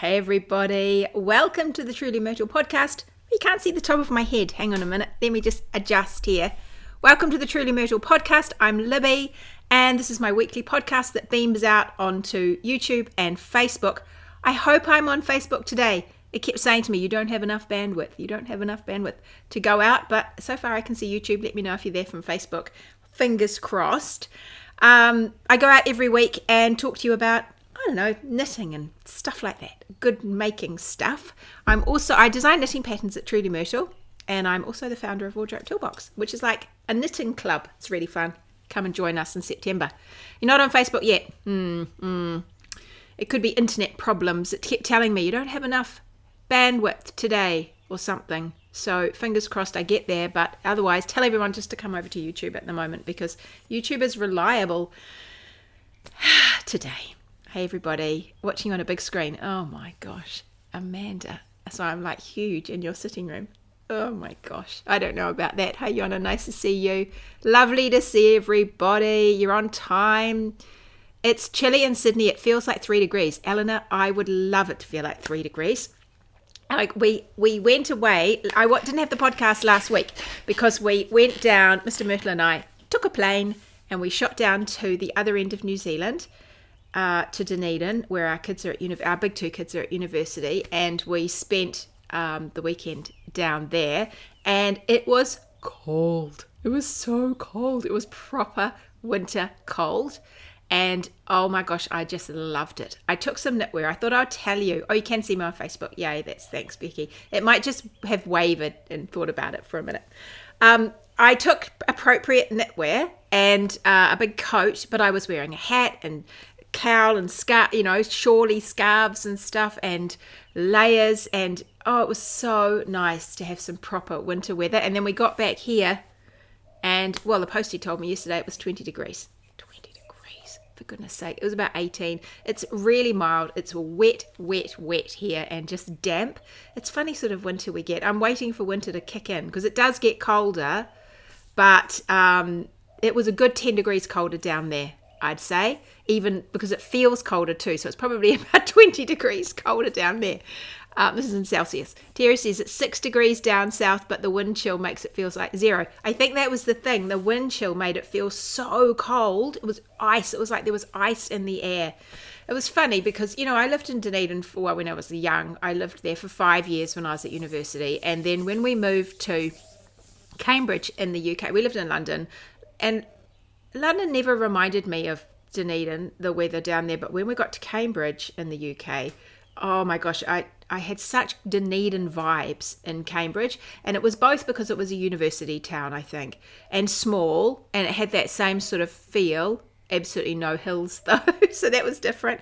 Hey everybody, welcome to the Truly Myrtle podcast. You can't see the top of my head. Hang on a minute, let me just adjust here. Welcome to the Truly Myrtle podcast. I'm Libby, and this is my weekly podcast that beams out onto YouTube and Facebook. I hope I'm on Facebook today. It kept saying to me, you don't have enough bandwidth. You don't have enough bandwidth to go out, but so far I can see YouTube. Let me know if you're there from Facebook. Fingers crossed. I go out every week and talk to you about, I don't know, knitting and stuff like that. Good making stuff. I design knitting patterns at Truly Myrtle, and I'm also the founder of Wardrobe Toolbox, which is like a knitting club. It's really fun. Come and join us in September. You're not on Facebook yet? It could be internet problems. It kept telling me you don't have enough bandwidth today or something. So fingers crossed I get there, but otherwise tell everyone just to come over to YouTube at the moment because YouTube is reliable today. Hey everybody, watching on a big screen. Oh my gosh, Amanda. So I'm like huge in your sitting room. Oh my gosh, I don't know about that. Hey Yona, nice to see you. Lovely to see everybody. You're on time. It's chilly in Sydney. It feels like 3 degrees. Eleanor, I would love it to feel like 3 degrees. Like we went away. I didn't have the podcast last week because we went down, Mr. Myrtle and I took a plane and we shot down to the other end of New Zealand, to Dunedin, where our kids are at our big two kids are at university, and we spent the weekend down there, and it was cold. It was so cold. It was proper winter cold. And oh my gosh, I just loved it. I took some knitwear. I thought I'd tell you. Oh, you can see me on Facebook. Yay, thanks, Becky. It might just have wavered and thought about it for a minute. I took appropriate knitwear and a big coat, but I was wearing a hat and cowl and scarf, shawly scarves and stuff and layers. And oh, it was so nice to have some proper winter weather. And then we got back here and, well, the postie told me yesterday it was 20 degrees. For goodness sake, it was about 18. It's really mild. It's wet here and just damp. It's funny sort of winter we get. I'm waiting for winter to kick in because it does get colder, but it was a good 10 degrees colder down there, I'd say, even because it feels colder too. So it's probably about 20 degrees colder down there. This is in Celsius. Terry says it's 6 degrees down south, but the wind chill makes it feels like 0. I think that was the thing. The wind chill made it feel so cold. It was ice. It was like there was ice in the air. It was funny because, I lived in Dunedin when I was young. I lived there for 5 years when I was at university. And then when we moved to Cambridge in the UK, we lived in London. And London never reminded me of Dunedin, the weather down there. But when we got to Cambridge in the UK, oh my gosh, I had such Dunedin vibes in Cambridge, and it was both because it was a university town, I think, and small, and it had that same sort of feel. Absolutely no hills though, so that was different.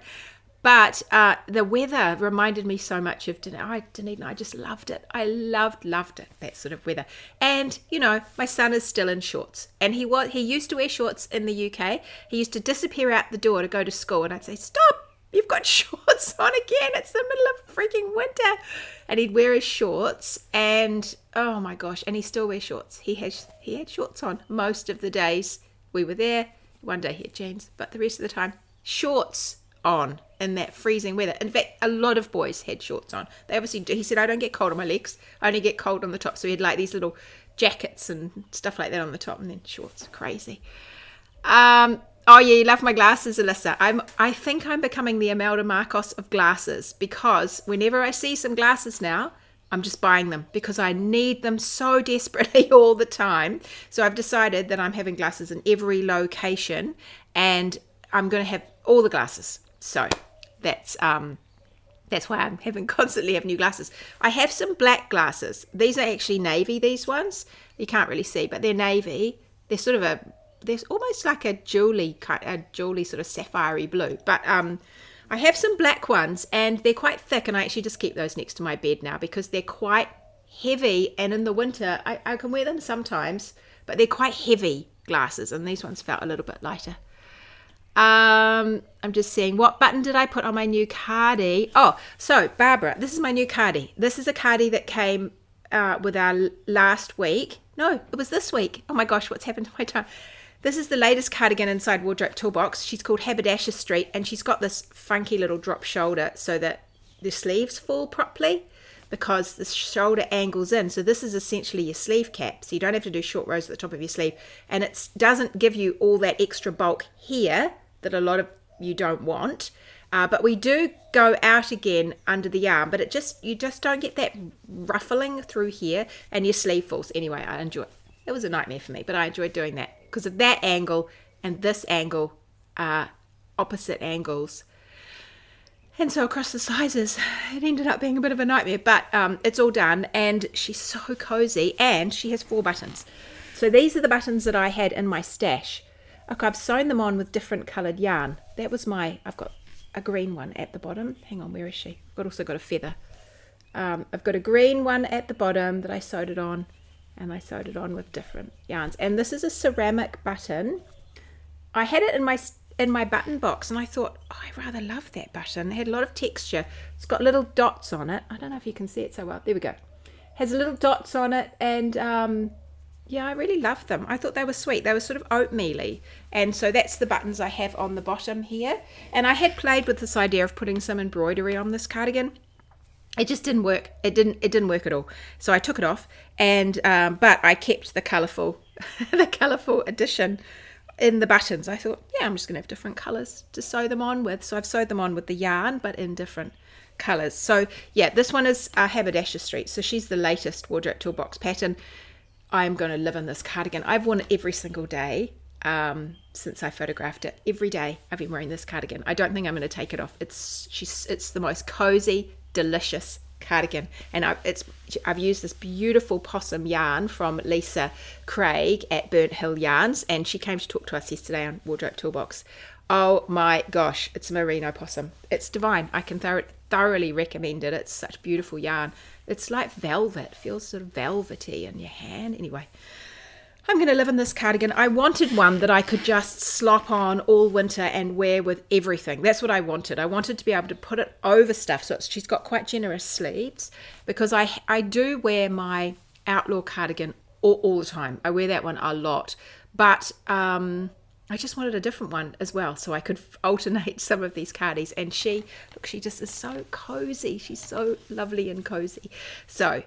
But the weather reminded me so much of Dunedin. I just loved it. I loved it, that sort of weather. And my son is still in shorts, and he used to wear shorts in the UK. He used to disappear out the door to go to school, and I'd say, "Stop! You've got shorts on again. It's the middle of freaking winter." And he'd wear his shorts, and oh my gosh, and he still wears shorts. He had shorts on most of the days we were there. One day he had jeans, but the rest of the time, shorts on in that freezing weather. In fact, a lot of boys had shorts on. They obviously do. He said, "I don't get cold on my legs. I only get cold on the top." So he had like these little jackets and stuff like that on the top, and then shorts. Crazy. Oh yeah, you love my glasses, Alyssa. I think I'm becoming the Imelda Marcos of glasses because whenever I see some glasses now, I'm just buying them because I need them so desperately all the time. So I've decided that I'm having glasses in every location, and I'm going to have all the glasses. So that's why I'm constantly have new glasses. I have some black glasses. These are actually navy. These ones you can't really see, but they're navy. They're sort of there's almost like a jewelly sort of sapphire blue, but I have some black ones and they're quite thick, and I actually just keep those next to my bed now because they're quite heavy, and in the winter I can wear them sometimes, but they're quite heavy glasses, and these ones felt a little bit lighter. I'm just seeing, what button did I put on my new cardie? Oh, so Barbara, this is my new cardie. This is a cardie that came with our last week. No, it was this week. Oh my gosh, what's happened to my time? This is the latest cardigan inside Wardrobe Toolbox. She's called Haberdasher Street, and she's got this funky little drop shoulder so that the sleeves fall properly, because the shoulder angles in. So this is essentially your sleeve cap, so you don't have to do short rows at the top of your sleeve, and it doesn't give you all that extra bulk here that a lot of you don't want. But we do go out again under the arm, but you just don't get that ruffling through here, and your sleeve falls. Anyway, I enjoy it. It was a nightmare for me, but I enjoyed doing that because of that angle and this angle are opposite angles. And so across the sizes, it ended up being a bit of a nightmare, but it's all done, and she's so cozy, and she has 4 buttons. So these are the buttons that I had in my stash. Okay, I've sewn them on with different coloured yarn. That was I've got a green one at the bottom. Hang on, where is she? I've also got a feather. I've got a green one at the bottom that I sewed it on, and I sewed it on with different yarns. And this is a ceramic button. I had it in my button box, and I thought, oh, I rather love that button. It had a lot of texture. It's got little dots on it. I don't know if you can see it so well. There we go. Has little dots on it, and yeah, I really love them. I thought they were sweet. They were sort of oatmeal-y, and so that's the buttons I have on the bottom here. And I had played with this idea of putting some embroidery on this cardigan. It just didn't work. It didn't work at all. So I took it off, and but I kept the colourful the colourful addition in the buttons. I thought, yeah, I'm just gonna have different colours to sew them on with. So I've sewed them on with the yarn, but in different colours. So yeah, this one is Haberdasher Street. So she's the latest wardrobe toolbox pattern. I'm going to live in this cardigan. I've worn it every single day since I photographed it. Every day I've been wearing this cardigan. I don't think I'm going to take it off. It's the most cozy, delicious cardigan, and I've used this beautiful possum yarn from Lisa Craig at Burnt Hill Yarns, and she came to talk to us yesterday on Wardrobe Toolbox. Oh my gosh, it's merino possum. It's divine. I can thoroughly recommend it. It's such beautiful yarn. It's like velvet. It feels sort of velvety in your hand. Anyway, I'm going to live in this cardigan. I wanted one that I could just slop on all winter and wear with everything. That's what I wanted. I wanted to be able to put it over stuff. So she's got quite generous sleeves, because I do wear my outlaw cardigan all the time. I wear that one a lot. But I just wanted a different one as well, so I could alternate some of these cardies. And she just is so cozy. She's so lovely and cozy. So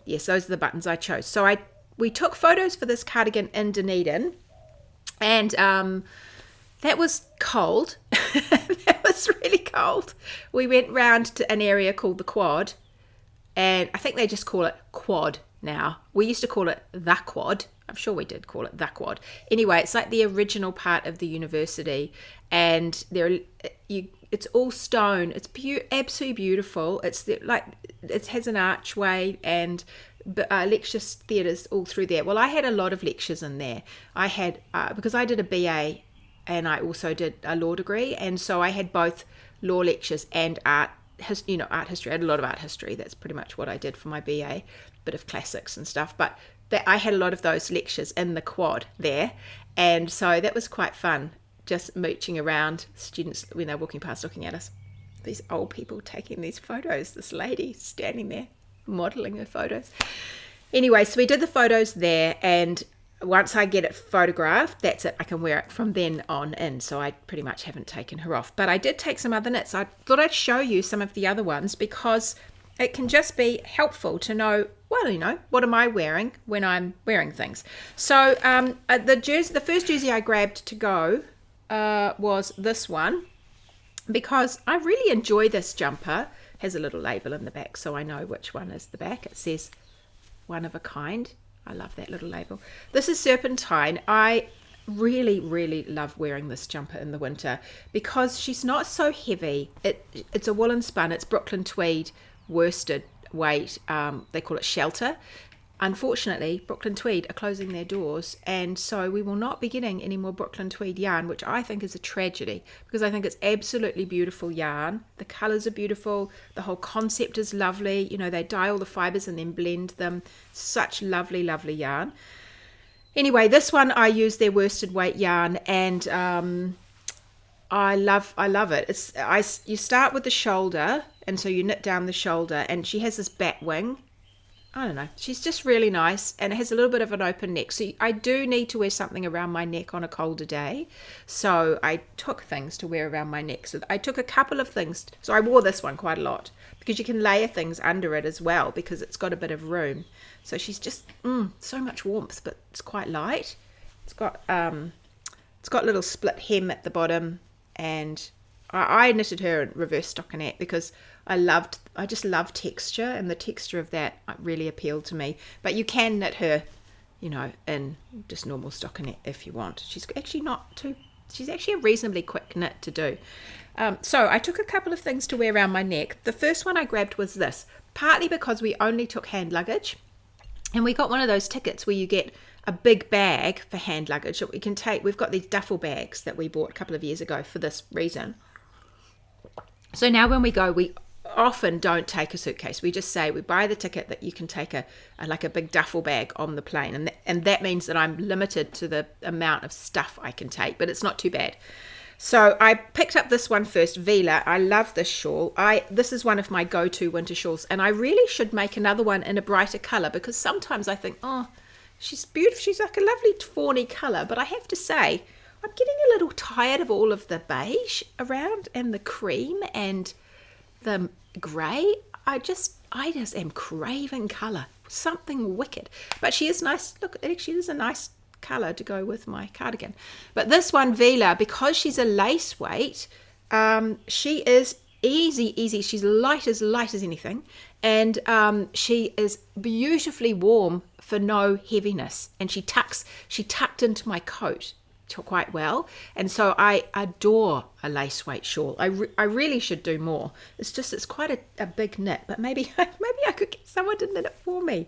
yes, those are the buttons I chose. So we took photos for this cardigan in Dunedin, and that was cold. That was really cold. We went round to an area called the Quad, and I think they just call it Quad now. We used to call it the Quad. I'm sure we did call it the Quad. Anyway, it's like the original part of the university, and it's all stone. It's absolutely beautiful. It has an archway and lecture theatres all through there. Well, I had a lot of lectures in there. I had because I did a BA and I also did a law degree, and so I had both law lectures and art history. I had a lot of art history. That's pretty much what I did for my BA, bit of classics and stuff. But I had a lot of those lectures in the Quad there, and so that was quite fun, just mooching around, students when they're walking past looking at us, these old people taking these photos, this lady standing there modelling her photos. Anyway, so we did the photos there, and once I get it photographed, that's it. I can wear it from then on in, so I pretty much haven't taken her off. But I did take some other knits. I thought I'd show you some of the other ones, because it can just be helpful to know, well, what am I wearing when I'm wearing things. So the first jersey I grabbed to go was this one, because I really enjoy this jumper. It has a little label in the back, so I know which one is the back. It says one of a kind. I love that little label. This is Serpentine. I really, really love wearing this jumper in the winter because she's not so heavy. It's a woolen spun. It's Brooklyn tweed worsted weight. They call it shelter. Unfortunately, Brooklyn Tweed are closing their doors, and so we will not be getting any more Brooklyn Tweed yarn, which I think is a tragedy, because I think it's absolutely beautiful yarn. The colours are beautiful. The whole concept is lovely. They dye all the fibres and then blend them. Such lovely, lovely yarn. Anyway, this one I use their worsted weight yarn, and I love it. You start with the shoulder, and so you knit down the shoulder, and she has this bat wing. I don't know. She's just really nice and it has a little bit of an open neck. So I do need to wear something around my neck on a colder day. So I took things to wear around my neck. So I took a couple of things. So I wore this one quite a lot because you can layer things under it as well because it's got a bit of room. So she's just so much warmth, but it's quite light. It's got little split hem at the bottom, and I knitted her in reverse stockinette because I just love texture, and the texture of that really appealed to me. But you can knit her, in just normal stockinette if you want. She's actually a reasonably quick knit to do. So I took a couple of things to wear around my neck. The first one I grabbed was this, partly because we only took hand luggage, and we got one of those tickets where you get a big bag for hand luggage that we can take. We've got these duffel bags that we bought a couple of years ago for this reason. So now when we go, we often don't take a suitcase. We just say we buy the ticket that you can take a big duffel bag on the plane, and that means that I'm limited to the amount of stuff I can take, but it's not too bad. So I picked up this one first, Vila. I love this shawl. This is one of my go-to winter shawls, and I really should make another one in a brighter colour because sometimes I think, oh, she's beautiful. She's like a lovely tawny colour, but I have to say, I'm getting a little tired of all of the beige around and the cream and the grey. I just am craving colour, something wicked. But she is nice. Look, actually, is a nice colour to go with my cardigan. But this one, Vila, because she's a lace weight, she is easy. She's light as anything, and she is beautifully warm for no heaviness. And she tucked into my coat quite well, and so I adore a lace weight shawl. I really should do more. It's quite a big knit, but maybe I could get someone to knit it for me.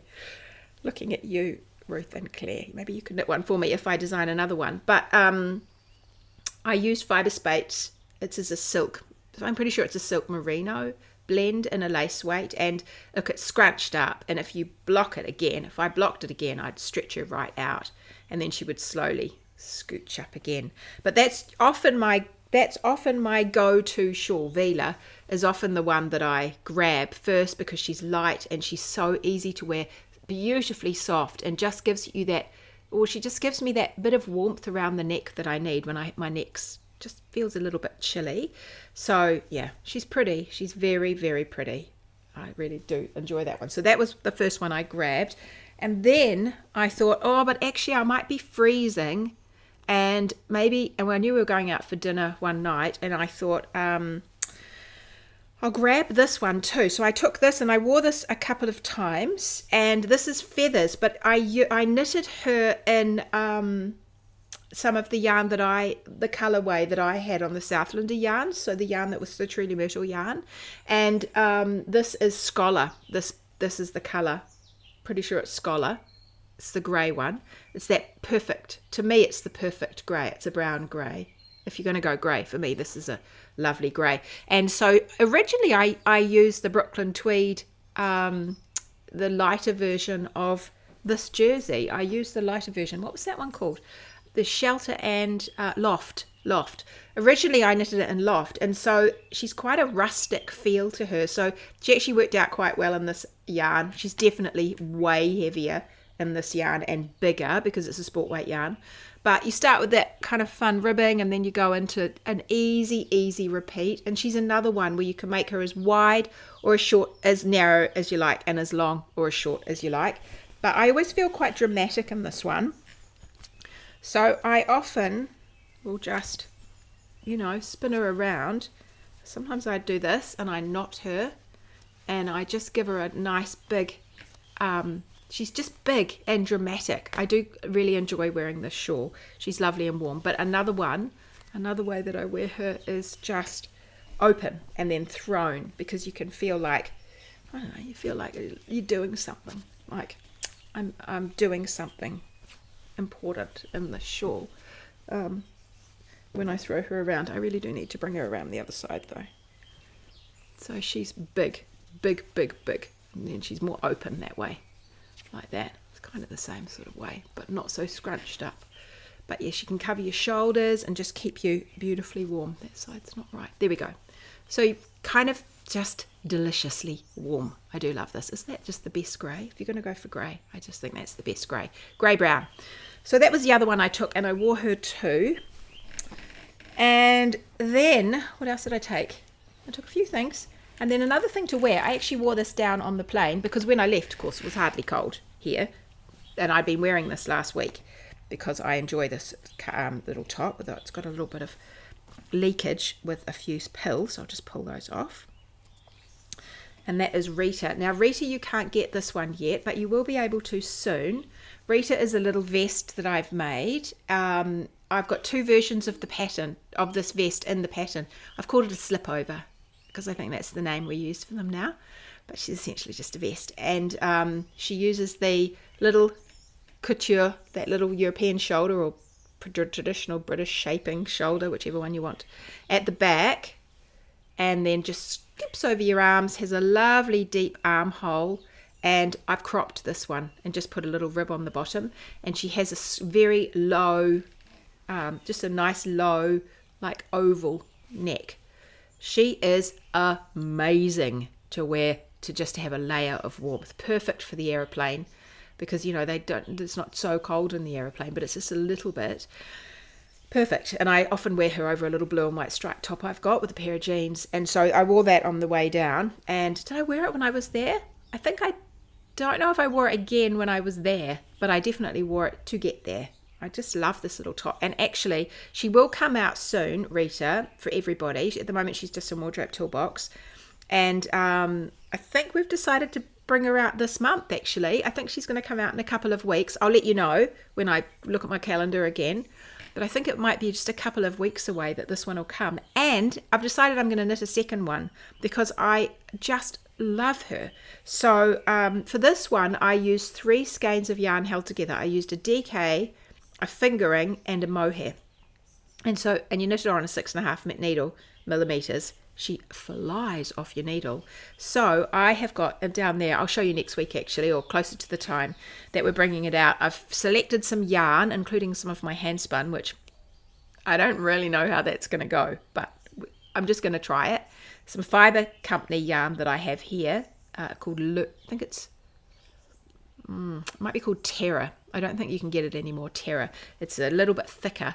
Looking at you, Ruth and Claire, maybe you could knit one for me if I design another one. But I used fibre spates. It's as a silk. I'm pretty sure it's a silk merino blend in a lace weight, and look, it's scrunched up, and if I blocked it again, I'd stretch her right out, and then she would slowly scooch up again. But that's often my go-to shawl. Vila is often the one that I grab first because she's light and she's so easy to wear, beautifully soft, and just gives you that, or she just gives me that bit of warmth around the neck that I need when my neck's just feels a little bit chilly. So yeah, she's pretty. She's very, very pretty. I really do enjoy that one. So that was the first one I grabbed, and then I thought, oh, but actually I might be freezing. And I knew we were going out for dinner one night, and I thought, I'll grab this one too. So I took this and I wore this a couple of times, and this is feathers, but I knitted her in some of the yarn the colorway that I had on the Southlander yarn, so the yarn that was the Truly Myrtle yarn, and this is Scholar. This is the color. Pretty sure it's Scholar. It's the grey one. It's that perfect, to me it's the perfect grey. It's a brown grey. If you're going to go grey, for me this is a lovely grey. And so originally I used the Brooklyn Tweed, the lighter version of this jersey. I used the lighter version. What was that one called? The Shelter and Loft. Originally I knitted it in Loft, and so she's quite a rustic feel to her. So she actually worked out quite well in this yarn. She's definitely way heavier in this yarn and bigger because it's a sport weight yarn, but you start with that kind of fun ribbing, and then you go into an easy repeat, and she's another one where you can make her as wide or as short, as narrow as you like, and as long or as short as you like. But I always feel quite dramatic in this one, so I often will just spin her around. Sometimes I do this and I knot her, and I just give her a nice big she's just big and dramatic. I do really enjoy wearing this shawl. She's lovely and warm. But another way that I wear her is just open and then thrown, because you can feel like, I don't know, you feel like you're doing something. Like I'm doing something important in this shawl. When I throw her around, I really do need to bring her around the other side though. So she's big. And then she's more open that way. Like that. It's kind of the same sort of way, but not so scrunched up. But yes, you can cover your shoulders and just keep you beautifully warm. That side's not right. There we go. So you kind of just deliciously warm. I do love this. Isn't that just the best grey? If you're going to go for grey, I just think that's the best grey. Grey brown. So that was the other one I took, and I wore her too. And then, what else did I take? I took a few things. And then another thing to wear, I actually wore this down on the plane because when I left, of course, it was hardly cold here. And I'd been wearing this last week because I enjoy this little top, although it's got a little bit of leakage with a few pills. I'll just pull those off. And that is Rita. Now, Rita, you can't get this one yet, but you will be able to soon. Rita is a little vest that I've made. I've got two versions of the pattern, of this vest in the pattern. I've called it a slipover because I think that's the name we use for them now. But she's essentially just a vest. And she uses the little couture, that little European shoulder or traditional British shaping shoulder, whichever one you want, at the back. And then just skips over your arms, has a lovely deep armhole. And I've cropped this one and just put a little rib on the bottom. And she has a very low, just a nice low, like oval neck. She is amazing to wear, to just have a layer of warmth. Perfect for the aeroplane because, you know, it's not so cold in the aeroplane, but it's just a little bit. Perfect. And I often wear her over a little blue and white striped top I've got with a pair of jeans. And so I wore that on the way down. And did I wear it when I was there? I don't know if I wore it again when I was there, but I definitely wore it to get there. I just love this little top. And actually, she will come out soon, Rita, for everybody. At the moment, she's just a wardrobe toolbox. And I think we've decided to bring her out this month, actually. I think she's going to come out in a couple of weeks. I'll let you know when I look at my calendar again. But I think it might be just a couple of weeks away that this one will come. And I've decided I'm going to knit a second one because I just love her. So for this one, I used 3 skeins of yarn held together. I used a DK, a fingering, and a mohair. And you knit it on a 6.5 needle, millimeters. She flies off your needle. So I have got down there, I'll show you next week actually, or closer to the time that we're bringing it out. I've selected some yarn, including some of my hand spun, which I don't really know how that's going to go, but I'm just going to try it. Some Fibre Company yarn that I have here called, I think it might be called Terra. I don't think you can get it anymore, Terra. It's a little bit thicker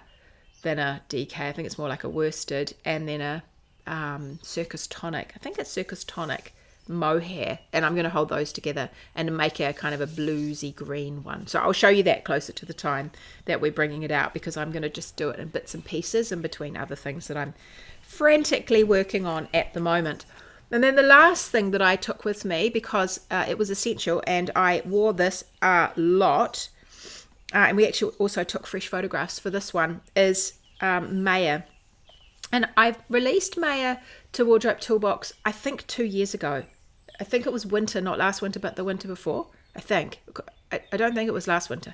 than a DK. I think it's more like a worsted, and then a Circus Tonic. I think it's Circus Tonic mohair, and I'm going to hold those together and make a kind of a bluesy green one. So I'll show you that closer to the time that we're bringing it out, because I'm going to just do it in bits and pieces in between other things that I'm frantically working on at the moment. And then the last thing that I took with me, because it was essential and I wore this a lot, and we actually also took fresh photographs for this one, is Maya. And I've released Maya to Wardrobe Toolbox, I think 2 years ago. I think it was winter, not last winter, but the winter before, I think. I don't think it was last winter.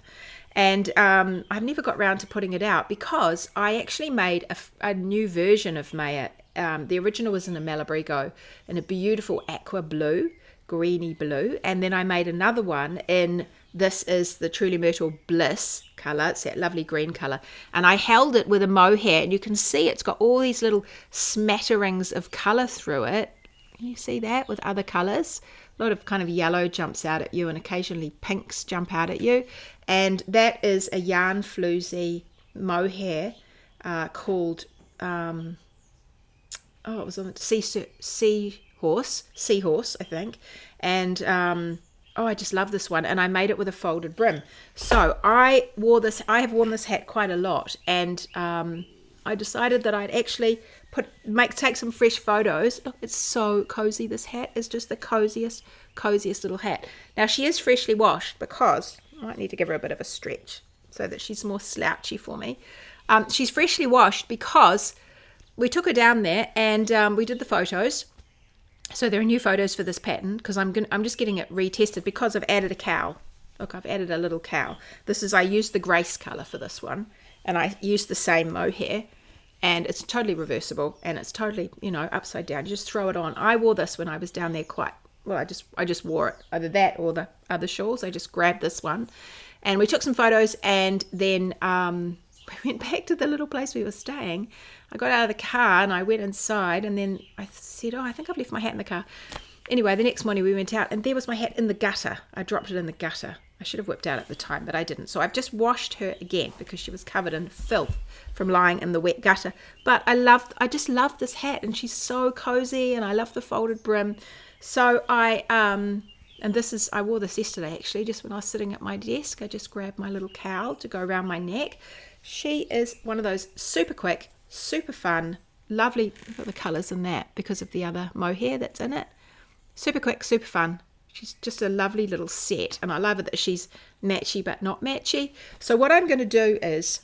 And I've never got round to putting it out because I actually made a new version of Maya. The original was in a Malabrigo in a beautiful aqua blue, greeny blue. And then I made another one in, this is the Truly Myrtle Bliss colour. It's that lovely green colour. And I held it with a mohair, and you can see it's got all these little smatterings of colour through it. Can you see that with other colours? A lot of kind of yellow jumps out at you, and occasionally pinks jump out at you. And that is a yarn floozy mohair called, it was on the seahorse, I think. And I just love this one, and I made it with a folded brim. So I have worn this hat quite a lot, and I decided that I'd actually take some fresh photos. Look, it's so cozy. This hat is just the coziest little hat. Now she is freshly washed, because I might need to give her a bit of a stretch so that she's more slouchy for me. She's freshly washed because we took her down there and we did the photos. So there are new photos for this pattern, because I'm just getting it retested because I've added a cowl. Look, I've added a little cowl. I used the Grace colour for this one, and I used the same mohair, and it's totally reversible, and it's totally, upside down. You just throw it on. I wore this when I was down there I just wore it. Either that or the other shawls. I just grabbed this one, and we took some photos, and then where went back to the little place we were staying. I got out of the car and I went inside, and then I said, oh, I think I've left my hat in the car. Anyway, the next morning we went out and there was my hat in the gutter. I dropped it in the gutter. I should have whipped out at the time, but I didn't. So I've just washed her again because she was covered in filth from lying in the wet gutter. But I just love this hat, and she's so cozy, and I love the folded brim. So I wore this yesterday actually, just when I was sitting at my desk. I just grabbed my little cowl to go around my neck. She is one of those super quick, super fun, lovely, look at the colours in that because of the other mohair that's in it. Super quick, super fun. She's just a lovely little set, and I love it that she's matchy but not matchy. So what I'm going to do is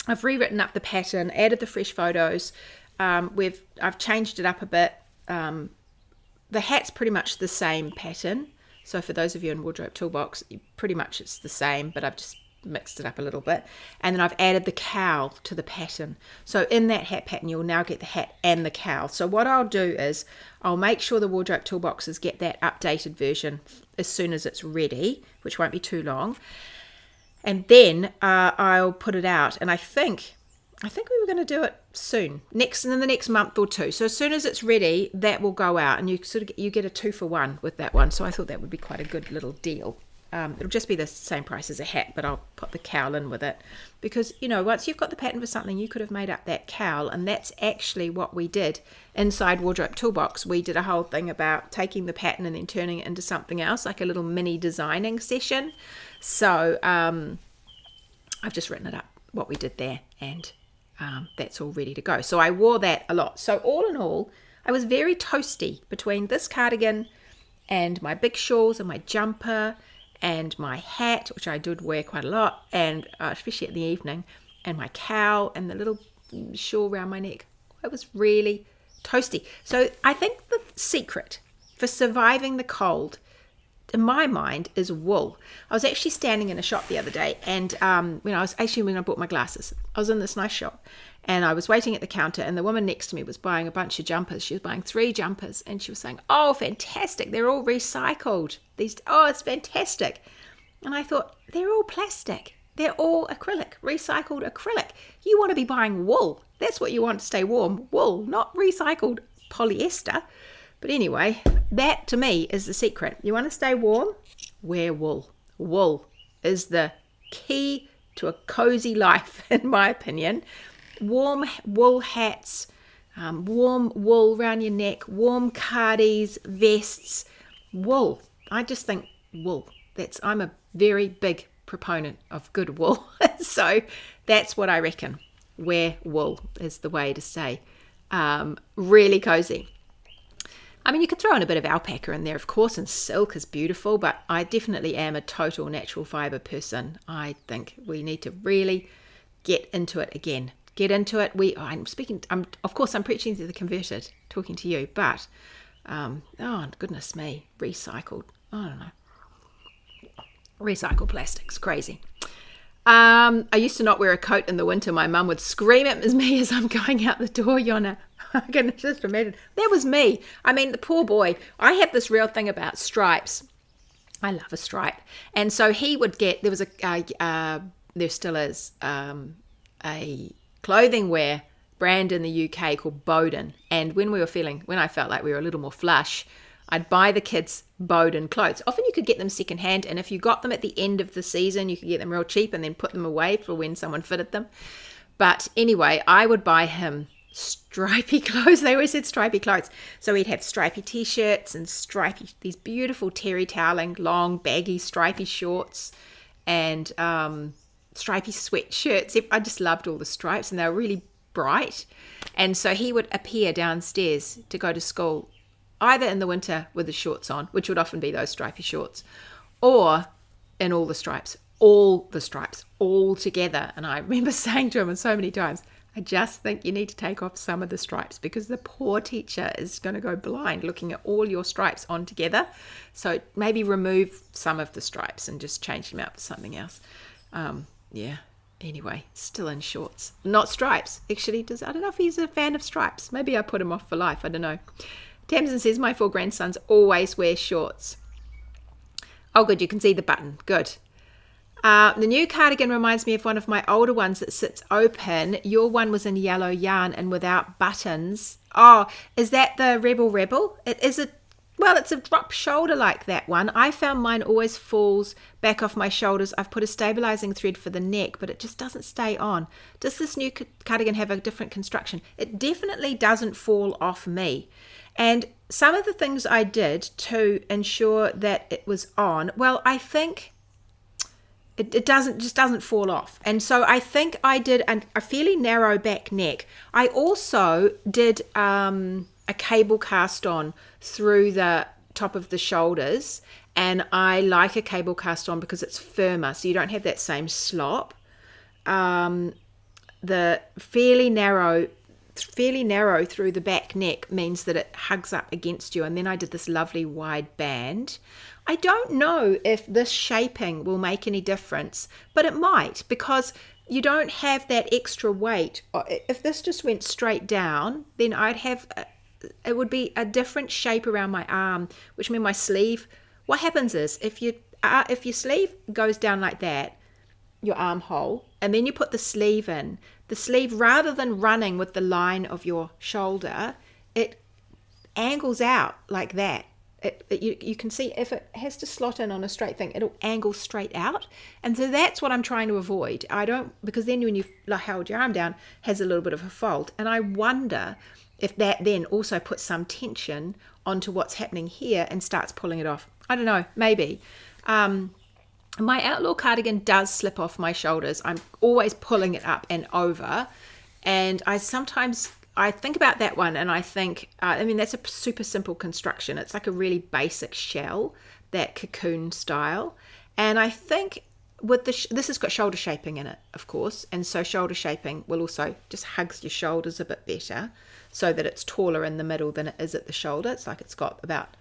I've rewritten up the pattern, added the fresh photos. I've changed it up a bit. The hat's pretty much the same pattern. So for those of you in Wardrobe Toolbox, pretty much it's the same, but I've just mixed it up a little bit. And then I've added the cowl to the pattern. So in that hat pattern, you'll now get the hat and the cowl. So what I'll do is I'll make sure the Wardrobe Toolboxes get that updated version as soon as it's ready, which won't be too long. And then I'll put it out. And I think we were going to do it soon, in the next month or two. So as soon as it's ready, that will go out, and you get a 2-for-1 with that one. So I thought that would be quite a good little deal. It'll just be the same price as a hat, but I'll put the cowl in with it because, once you've got the pattern for something, you could have made up that cowl, and that's actually what we did inside Wardrobe Toolbox. We did a whole thing about taking the pattern and then turning it into something else, like a little mini designing session. So I've just written it up, what we did there, and that's all ready to go. So I wore that a lot. So all in all, I was very toasty between this cardigan and my big shawls and my jumper and my hat, which I did wear quite a lot, and especially in the evening, and my cowl and the little shawl around my neck. It was really toasty. So I think the secret for surviving the cold, in my mind, is wool. I was actually standing in a shop the other day, and when I bought my glasses, I was in this nice shop, and I was waiting at the counter, and the woman next to me was buying a bunch of jumpers. She was buying 3 jumpers, and she was saying, oh, fantastic, they're all recycled. It's fantastic. And I thought, they're all plastic. They're all acrylic, recycled acrylic. You want to be buying wool. That's what you want to stay warm, wool, not recycled polyester. But anyway, that to me is the secret. You want to stay warm? Wear wool. Wool is the key to a cozy life, in my opinion. Warm wool hats, warm wool around your neck, warm cardies, vests, wool. I just think wool. I'm a very big proponent of good wool. So that's what I reckon. Wear wool is the way to stay really cozy. I mean, you could throw in a bit of alpaca in there, of course, and silk is beautiful, but I definitely am a total natural fibre person. I think we need to really get into it again. Get into it. Of course, I'm preaching to the converted, talking to you, but, oh, goodness me, recycled. I don't know. Recycled plastics, crazy. I used to not wear a coat in the winter. My mum would scream at me as I'm going out the door, Yona. I can just imagine. That was me. I mean, the poor boy. I have this real thing about stripes. I love a stripe. And so he would get, there still is, a clothing wear brand in the UK called Bowden. And when I felt like we were a little more flush, I'd buy the kids Bowden clothes. Often you could get them secondhand, and if you got them at the end of the season, you could get them real cheap and then put them away for when someone fitted them. But anyway, I would buy him stripy clothes. They always said stripy clothes. So he'd have stripy t-shirts and these beautiful terry toweling, long, baggy, stripy shorts and stripy sweatshirts. I just loved all the stripes, and they were really bright. And so he would appear downstairs to go to school, either in the winter with his shorts on, which would often be those stripy shorts, or in all the stripes, all together. And I remember saying to him so many times, I just think you need to take off some of the stripes, because the poor teacher is going to go blind looking at all your stripes on together. So maybe remove some of the stripes and just change them out for something else. Anyway, still in shorts, not stripes. Actually, I don't know if he's a fan of stripes. Maybe I put him off for life. I don't know. Tamsin says, my 4 grandsons always wear shorts. Oh, good. You can see the button. Good. The new cardigan reminds me of one of my older ones that sits open. Your one was in yellow yarn and without buttons. Oh, is that the Rebel Rebel? It is a, well, it's a drop shoulder like that one. I found mine always falls back off my shoulders. I've put a stabilizing thread for the neck, but it just doesn't stay on. Does this new cardigan have a different construction? It definitely doesn't fall off me. And some of the things I did to ensure that it was on, well, I think it doesn't fall off. And so I think I did a fairly narrow back neck. I also did a cable cast on through the top of the shoulders, and I like a cable cast on because it's firmer, so you don't have that same slop. The fairly narrow through the back neck means that it hugs up against you. And then I did this lovely wide band. I don't know if this shaping will make any difference, but it might, because you don't have that extra weight. If this just went straight down, then it would be a different shape around my arm, which means my sleeve. What happens is if your sleeve goes down like that, your armhole, and then you put the sleeve in, the sleeve, rather than running with the line of your shoulder, it angles out like that. You can see if it has to slot in on a straight thing, it'll angle straight out. And so that's what I'm trying to avoid. Because then when you've held your arm down, it has a little bit of a fold. And I wonder if that then also puts some tension onto what's happening here and starts pulling it off. I don't know, maybe. My Outlaw cardigan does slip off my shoulders. I'm always pulling it up and over. And I think about that one and I think, that's a super simple construction. It's like a really basic shell, that cocoon style. And I think with this has got shoulder shaping in it, of course. And so shoulder shaping will also just hugs your shoulders a bit better so that it's taller in the middle than it is at the shoulder. It's like it's got about,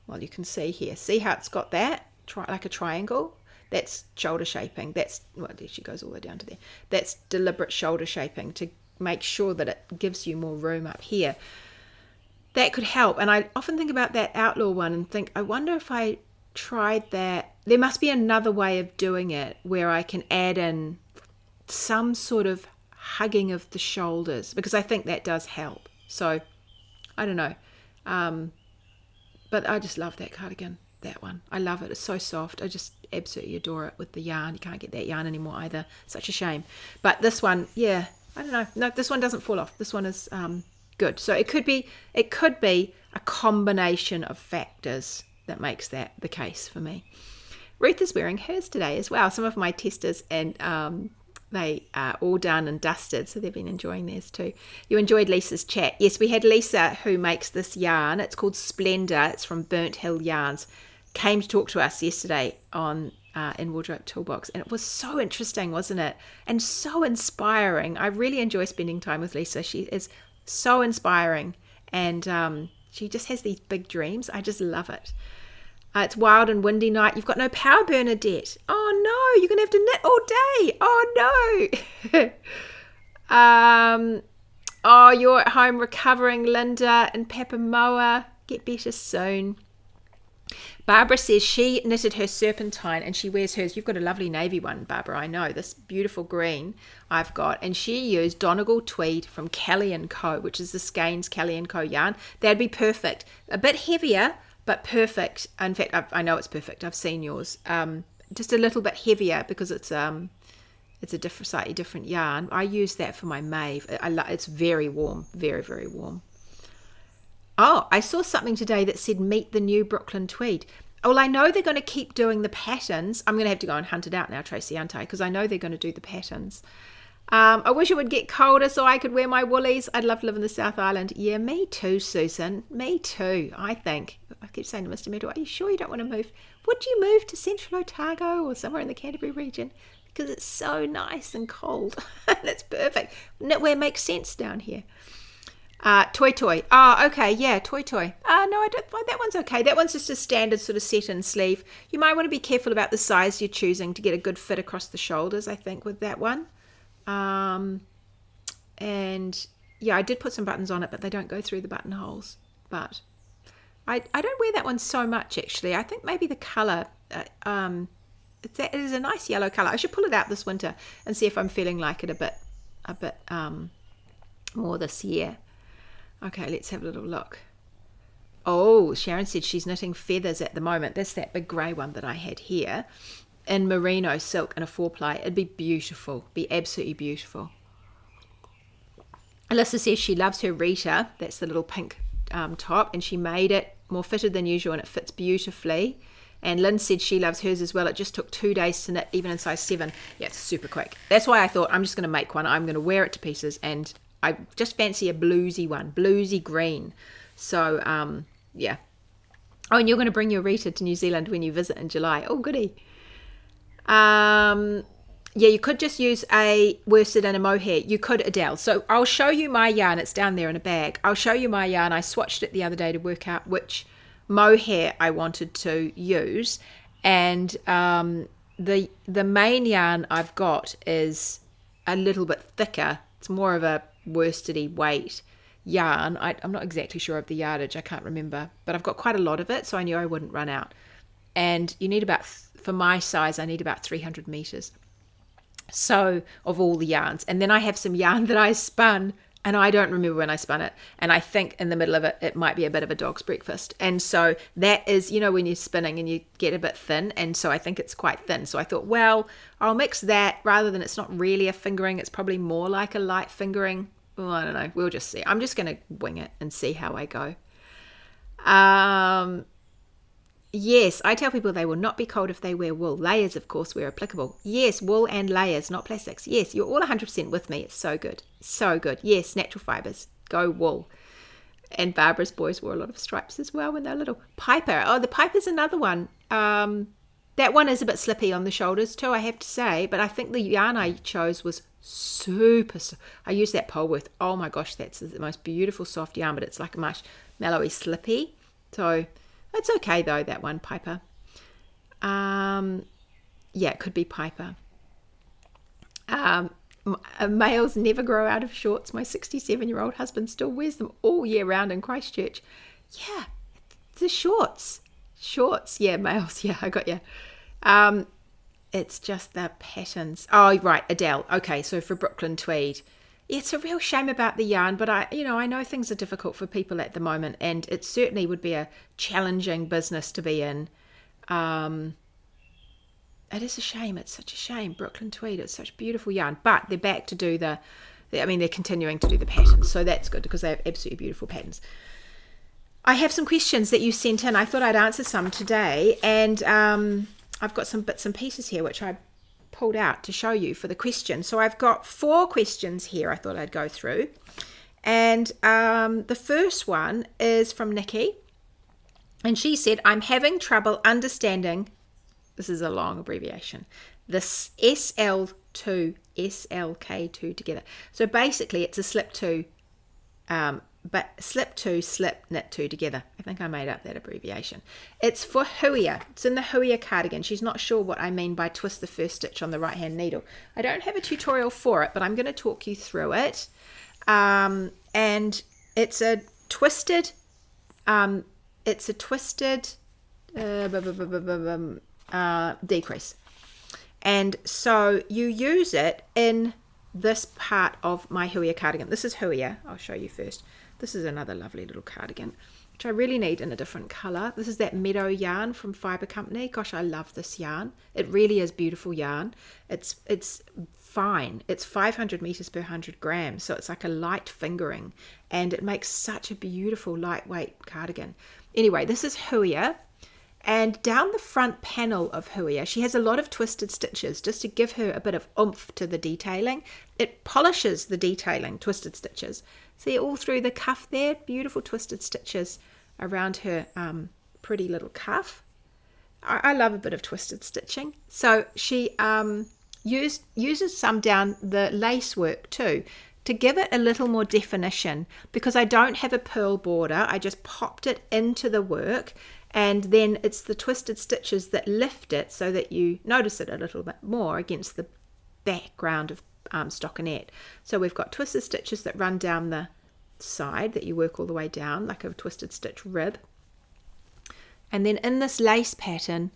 well, you can see here. See how it's got that? Like a triangle? That's shoulder shaping. She goes all the way down to there. That's deliberate shoulder shaping to make sure that it gives you more room up here. That could help. And I often think about that Outlaw one and think, I wonder if I tried that. There must be another way of doing it where I can add in some sort of hugging of the shoulders, because I think that does help. So I don't know. But I just love that cardigan. That one, I love it. It's so soft. I just absolutely adore it with the yarn. You can't get that yarn anymore either. Such a shame. But this one, yeah, I don't know. No, this one doesn't fall off. This one is good. So it could be a combination of factors that makes that the case for me. Ruth is wearing hers today as well. Some of my testers, and they are all done and dusted, so they've been enjoying theirs too. You enjoyed Lisa's chat. Yes, we had Lisa, who makes this yarn. It's called Splendor. It's from Burnt Hill Yarns. Came to talk to us yesterday on in Wardrobe Toolbox, and it was so interesting, wasn't it? And so inspiring. I really enjoy spending time with Lisa. She is so inspiring, and she just has these big dreams. I just love it. It's wild and windy night. You've got no power, Bernadette. Oh no, you're gonna have to knit all day. Oh no. Oh, you're at home recovering, Linda and Papamoa. Get better soon. Barbara says she knitted her Serpentine and she wears hers. You've got a lovely navy one, Barbara. I know this beautiful green I've got, and she used Donegal tweed from Kelly & Co, which is the Skeins Kelly & Co yarn. That'd be perfect. A bit heavier, but perfect. In fact, I know it's perfect. I've seen yours. Just a little bit heavier because it's a slightly different yarn. I use that for my Maeve. It's very warm, very, very warm. Oh, I saw something today that said meet the new Brooklyn tweed. Well, I know they're going to keep doing the patterns. I'm going to have to go and hunt it out now, Tracy, aren't I? Because I know they're going to do the patterns. I wish it would get colder so I could wear my woolies. I'd love to live in the South Island. Yeah, me too, Susan. Me too, I think. I keep saying to Mr. Meadow, are you sure you don't want to move? Would you move to Central Otago or somewhere in the Canterbury region? Because it's so nice and cold. And it's perfect. Knitwear makes sense down here. Toy Toy. Oh, okay, yeah, Toy Toy. No, I don't find that one's okay. That one's just a standard sort of set-in sleeve. You might want to be careful about the size you're choosing to get a good fit across the shoulders, I think, with that one. And yeah, I did put some buttons on it, but they don't go through the buttonholes. But I don't wear that one so much, actually. I think maybe the colour It is a nice yellow colour. I should pull it out this winter and see if I'm feeling like it a bit more this year. Okay, let's have a little look. Oh, Sharon said she's knitting feathers at the moment. That's that big grey one that I had here in merino silk and a 4-ply. It'd be beautiful, be absolutely beautiful. Alyssa says she loves her Rita. That's the little pink top, and she made it more fitted than usual, and it fits beautifully. And Lynn said she loves hers as well. It just took 2 days to knit, even in size 7. Yeah, it's super quick. That's why I thought I'm just going to make one. I'm going to wear it to pieces, and I just fancy a bluesy one, bluesy green. So, yeah. Oh, and you're going to bring your Rita to New Zealand when you visit in July. Oh, goody. Yeah, you could just use a worsted and a mohair. You could, Adele. So I'll show you my yarn. It's down there in a bag. I'll show you my yarn. I swatched it the other day to work out which mohair I wanted to use. And the main yarn I've got is a little bit thicker. It's more of a worstedy weight yarn. I'm not exactly sure of the yardage. I can't remember. But I've got quite a lot of it, so I knew I wouldn't run out. And you need about, for my size, I need about 300 meters. So of all the yarns, and then I have some yarn that I spun, and I don't remember when I spun it, and I think in the middle of it might be a bit of a dog's breakfast. And so that is, you know, when you're spinning and you get a bit thin, and so I think it's quite thin. So I thought, well, I'll mix that rather than, it's not really a fingering, it's probably more like a light fingering. Well, I don't know, we'll just see. I'm just going to wing it and see how I go. Yes, I tell people they will not be cold if they wear wool. Layers, of course, where applicable. Yes, wool and layers, not plastics. Yes, you're all 100% with me. It's so good. So good. Yes, natural fibres. Go wool. And Barbara's boys wore a lot of stripes as well when they were little. Piper. Oh, the Piper's another one. That one is a bit slippy on the shoulders too, I have to say. But I think the yarn I chose was super. I used that Polworth. Oh my gosh, that's the most beautiful soft yarn, but it's like a marshmallowy slippy. So it's okay though, that one, Piper. Yeah, it could be Piper. Males never grow out of shorts. My 67-year-old husband still wears them all year round in Christchurch. Yeah, the shorts. Yeah, males. Yeah, I got you. It's just the patterns. Oh, right, Adele. Okay, so for Brooklyn tweed. Yeah, it's a real shame about the yarn, but I know things are difficult for people at the moment, and it certainly would be a challenging business to be in. It is a shame. It's such a shame. Brooklyn tweed. It's such beautiful yarn, but they're back to do they're continuing to do the patterns, so that's good because they have absolutely beautiful patterns. I have some questions that you sent in. I thought I'd answer some today, and I've got some bits and pieces here which I pulled out to show you for the question. So I've got 4 questions here I thought I'd go through. And the first one is from Nikki. And she said, I'm having trouble understanding, this is a long abbreviation, this SL2, SLK2 together. So basically it's a slip 2, but slip 2, slip, knit 2 together. I think I made up that abbreviation. It's for Huia. It's in the Huia cardigan. She's not sure what I mean by twist the first stitch on the right hand needle. I don't have a tutorial for it, but I'm going to talk you through it. And it's a twisted decrease. And so you use it in this part of my Huia cardigan. This is Huia. I'll show you first. This is another lovely little cardigan, which I really need in a different colour. This is that Meadow yarn from Fibre Company. Gosh, I love this yarn. It really is beautiful yarn. It's fine. It's 500 meters per 100 grams, so it's like a light fingering, and it makes such a beautiful lightweight cardigan. Anyway, this is Huia. And down the front panel of Huia, she has a lot of twisted stitches just to give her a bit of oomph to the detailing. It polishes the detailing, twisted stitches. See all through the cuff there, beautiful twisted stitches around her pretty little cuff. I love a bit of twisted stitching. So she uses some down the lace work too to give it a little more definition, because I don't have a purl border. I just popped it into the work, and then it's the twisted stitches that lift it so that you notice it a little bit more against the background of stockinette. So we've got twisted stitches that run down the side that you work all the way down like a twisted stitch rib, and then in this lace pattern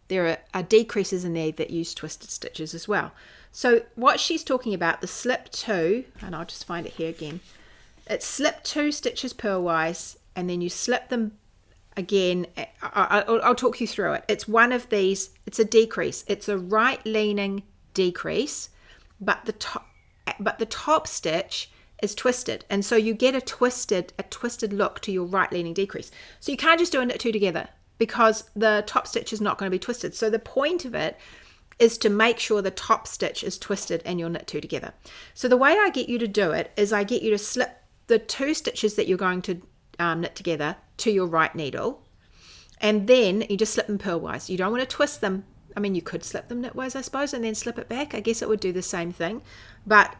there are decreases in there that use twisted stitches as well. So what she's talking about, the slip 2, and I'll just find it here again. It's slip 2 stitches purlwise, and then you slip them again. I'll talk you through it. It's one of these, it's a decrease. It's a right leaning decrease, but the top stitch is twisted, and so you get a twisted look to your right leaning decrease. So you can't just do a knit 2 together because the top stitch is not going to be twisted. So the point of it is to make sure the top stitch is twisted and you'll knit 2 together. So the way I get you to do it is I get you to slip the 2 stitches that you're going to knit together to your right needle, and then you just slip them purlwise. You don't want to twist them. I mean, you could slip them knitwise, I suppose, and then slip it back. I guess it would do the same thing, but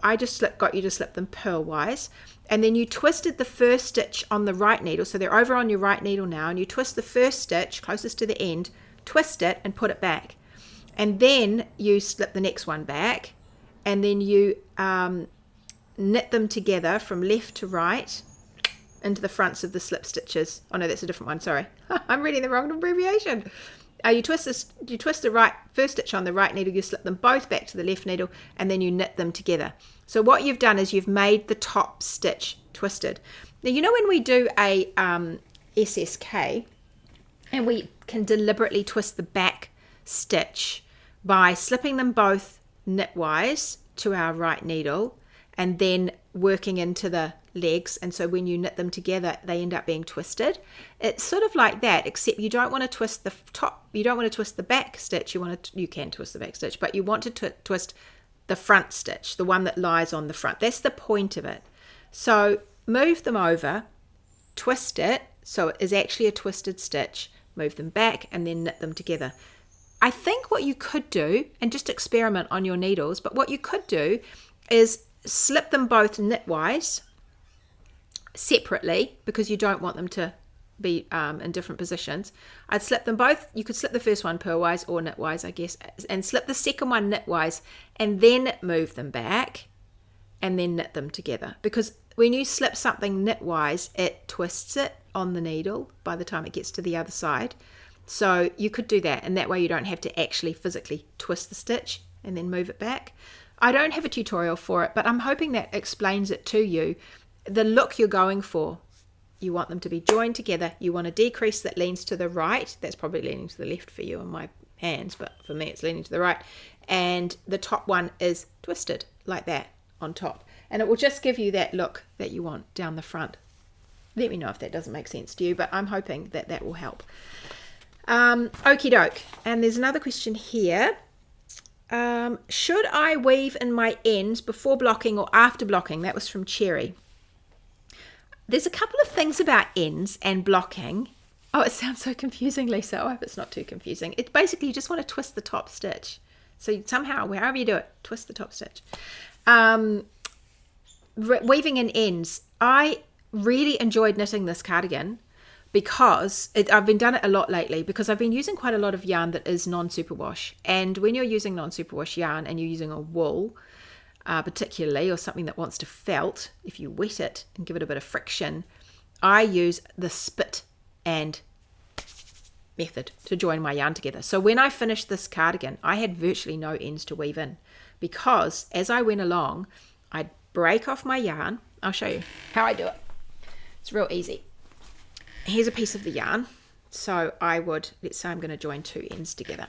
I just got you to slip them purlwise, and then you twisted the first stitch on the right needle, so they're over on your right needle now, and you twist the first stitch closest to the end, twist it and put it back, and then you slip the next one back, and then you knit them together from left to right into the fronts of the slip stitches. Oh no, that's a different one, sorry. I'm reading the wrong abbreviation. You twist the first stitch on the right needle, you slip them both back to the left needle, and then you knit them together. So what you've done is you've made the top stitch twisted. Now, you know when we do a SSK, and we can deliberately twist the back stitch by slipping them both knitwise to our right needle, and then working into the legs, and so when you knit them together they end up being twisted. It's sort of like that, except you don't want to twist the top, you don't want to twist the back stitch, you can twist the back stitch, but you want to twist the front stitch, the one that lies on the front. That's the point of it. So move them over, twist it so it is actually a twisted stitch, move them back, and then knit them together. I think what you could do, and just experiment on your needles, but what you could do is slip them both knitwise separately, because you don't want them to be in different positions. I'd slip them both. You could slip the first one purlwise or knitwise, I guess, and slip the second one knitwise, and then move them back and then knit them together, because when you slip something knitwise it twists it on the needle by the time it gets to the other side. So you could do that, and that way you don't have to actually physically twist the stitch and then move it back. I don't have a tutorial for it, but I'm hoping that explains it to you. The look you're going for, you want them to be joined together. You want a decrease that leans to the right. That's probably leaning to the left for you in my hands, but for me it's leaning to the right. And the top one is twisted like that on top. And it will just give you that look that you want down the front. Let me know if that doesn't make sense to you, but I'm hoping that that will help. Okie doke. And there's another question here. Should I weave in my ends before blocking or after blocking? That was from Cherry. There's a couple of things about ends and blocking. Oh, it sounds so confusing, Lisa. I hope it's not too confusing. It's basically you just want to twist the top stitch. So somehow, wherever you do it, twist the top stitch. Weaving in ends. I really enjoyed knitting this cardigan because I've been done it a lot lately, because I've been using quite a lot of yarn that is non-superwash. And when you're using non-superwash yarn and you're using a wool, particularly, or something that wants to felt, if you wet it and give it a bit of friction, I use the spit and method to join my yarn together. So when I finished this cardigan, I had virtually no ends to weave in, because as I went along, I'd break off my yarn. I'll show you how I do it. It's real easy. Here's a piece of the yarn. So I would, let's say I'm going to join 2 ends together.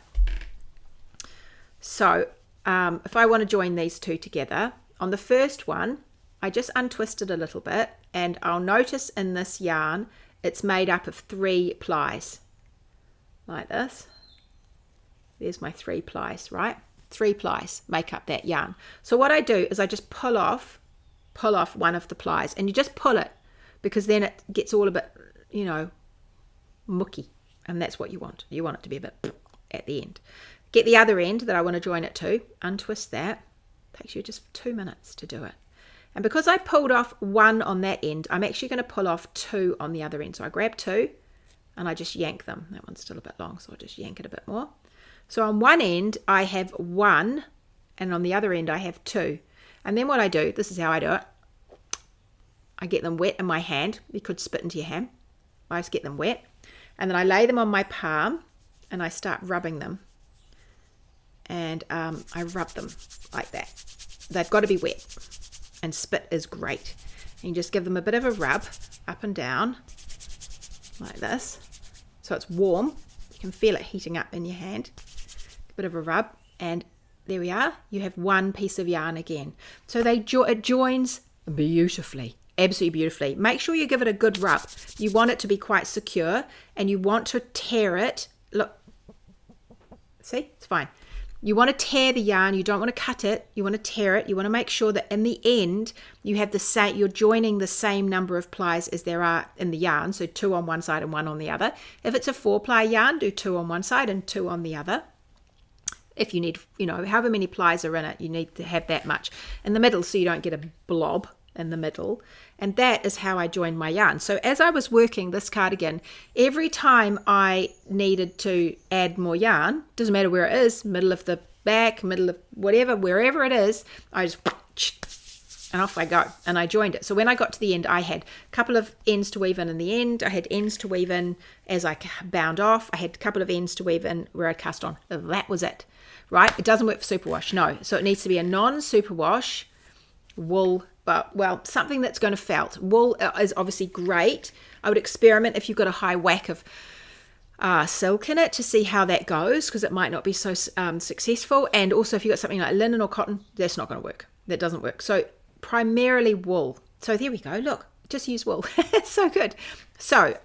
So if I want to join these 2 together, on the first one, I just untwist it a little bit, and I'll notice in this yarn, it's made up of 3 plies, like this. There's my 3 plies, right? 3 plies make up that yarn. So what I do is I just pull off one of the plies, and you just pull it, because then it gets all a bit, you know, mucky, and that's what you want. You want it to be a bit at the end. Get the other end that I want to join it to, untwist that. Takes you just 2 minutes to do it. And because I pulled off 1 on that end, I'm actually going to pull off 2 on the other end. So I grab 2 and I just yank them. That one's still a bit long, so I'll just yank it a bit more. So on one end I have 1, and on the other end I have 2. And then what I do, this is how I do it. I get them wet in my hand. You could spit into your hand. I just get them wet. And then I lay them on my palm, and I start rubbing them. And I rub them like that. They've got to be wet. And spit is great. And you just give them a bit of a rub up and down like this. So it's warm. You can feel it heating up in your hand. A bit of a rub. And there we are. You have one piece of yarn again. So it joins beautifully. Absolutely beautifully. Make sure you give it a good rub. You want it to be quite secure. And you want to tear it. Look. See? It's fine. You want to tear the yarn, you don't want to cut it, you want to tear it, you want to make sure that in the end you have you're joining the same number of plies as there are in the yarn, so 2 on one side and 1 on the other. If it's a 4-ply yarn, do 2 on one side and 2 on the other. If you need, however many plies are in it, you need to have that much in the middle so you don't get a blob in the middle. And that is how I joined my yarn. So as I was working this cardigan, every time I needed to add more yarn, doesn't matter where it is, middle of the back, middle of whatever, wherever it is, I just, and off I go. And I joined it. So when I got to the end, I had a couple of ends to weave in the end. I had ends to weave in as I bound off. I had a couple of ends to weave in where I cast on. That was it, right? It doesn't work for superwash, no. So it needs to be a non-superwash wool, but something that's going to felt. Wool is obviously great. I would experiment if you've got a high whack of silk in it to see how that goes, because it might not be so successful. And also if you've got something like linen or cotton, that's not going to work. That doesn't work. So primarily wool. So there we go. Look, just use wool. It's so good. So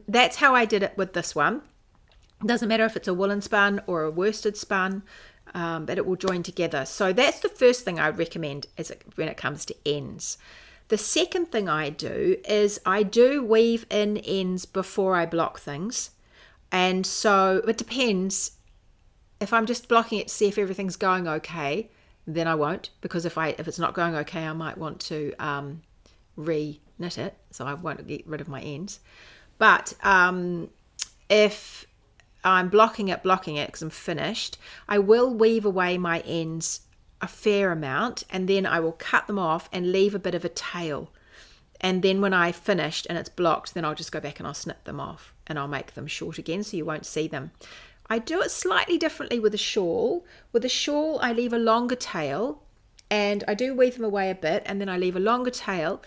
that's how I did it with this one. It doesn't matter if it's a woolen spun or a worsted spun. But it will join together. So that's the first thing I recommend when it comes to ends. The second thing I do is I do weave in ends before I block things. And so it depends. If I'm just blocking it to see if everything's going okay, then I won't. Because if it's not going okay, I might want to re-knit it. So I won't get rid of my ends. But if I'm blocking it because I'm finished, I will weave away my ends a fair amount, and then I will cut them off and leave a bit of a tail. And then when I finished and it's blocked, then I'll just go back and I'll snip them off and I'll make them short again so you won't see them. I do it slightly differently with a shawl. With a shawl, I leave a longer tail and I do weave them away a bit, and then I leave a longer tail.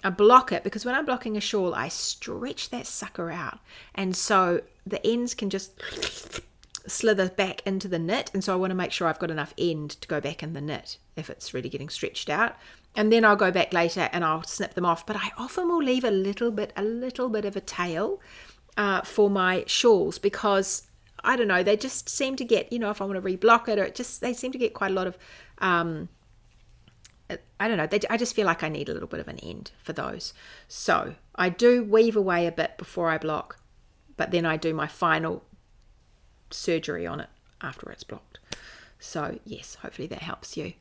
I block it because when I'm blocking a shawl, I stretch that sucker out. And so the ends can just slither back into the knit. And so I want to make sure I've got enough end to go back in the knit if it's really getting stretched out. And then I'll go back later and I'll snip them off. But I often will leave a little bit of a tail for my shawls, because I don't know, they just seem to get, if I want to reblock it, they seem to get quite a lot of, I don't know, I just feel like I need a little bit of an end for those. So I do weave away a bit before I block, but then I do my final surgery on it after it's blocked. So yes, hopefully that helps you.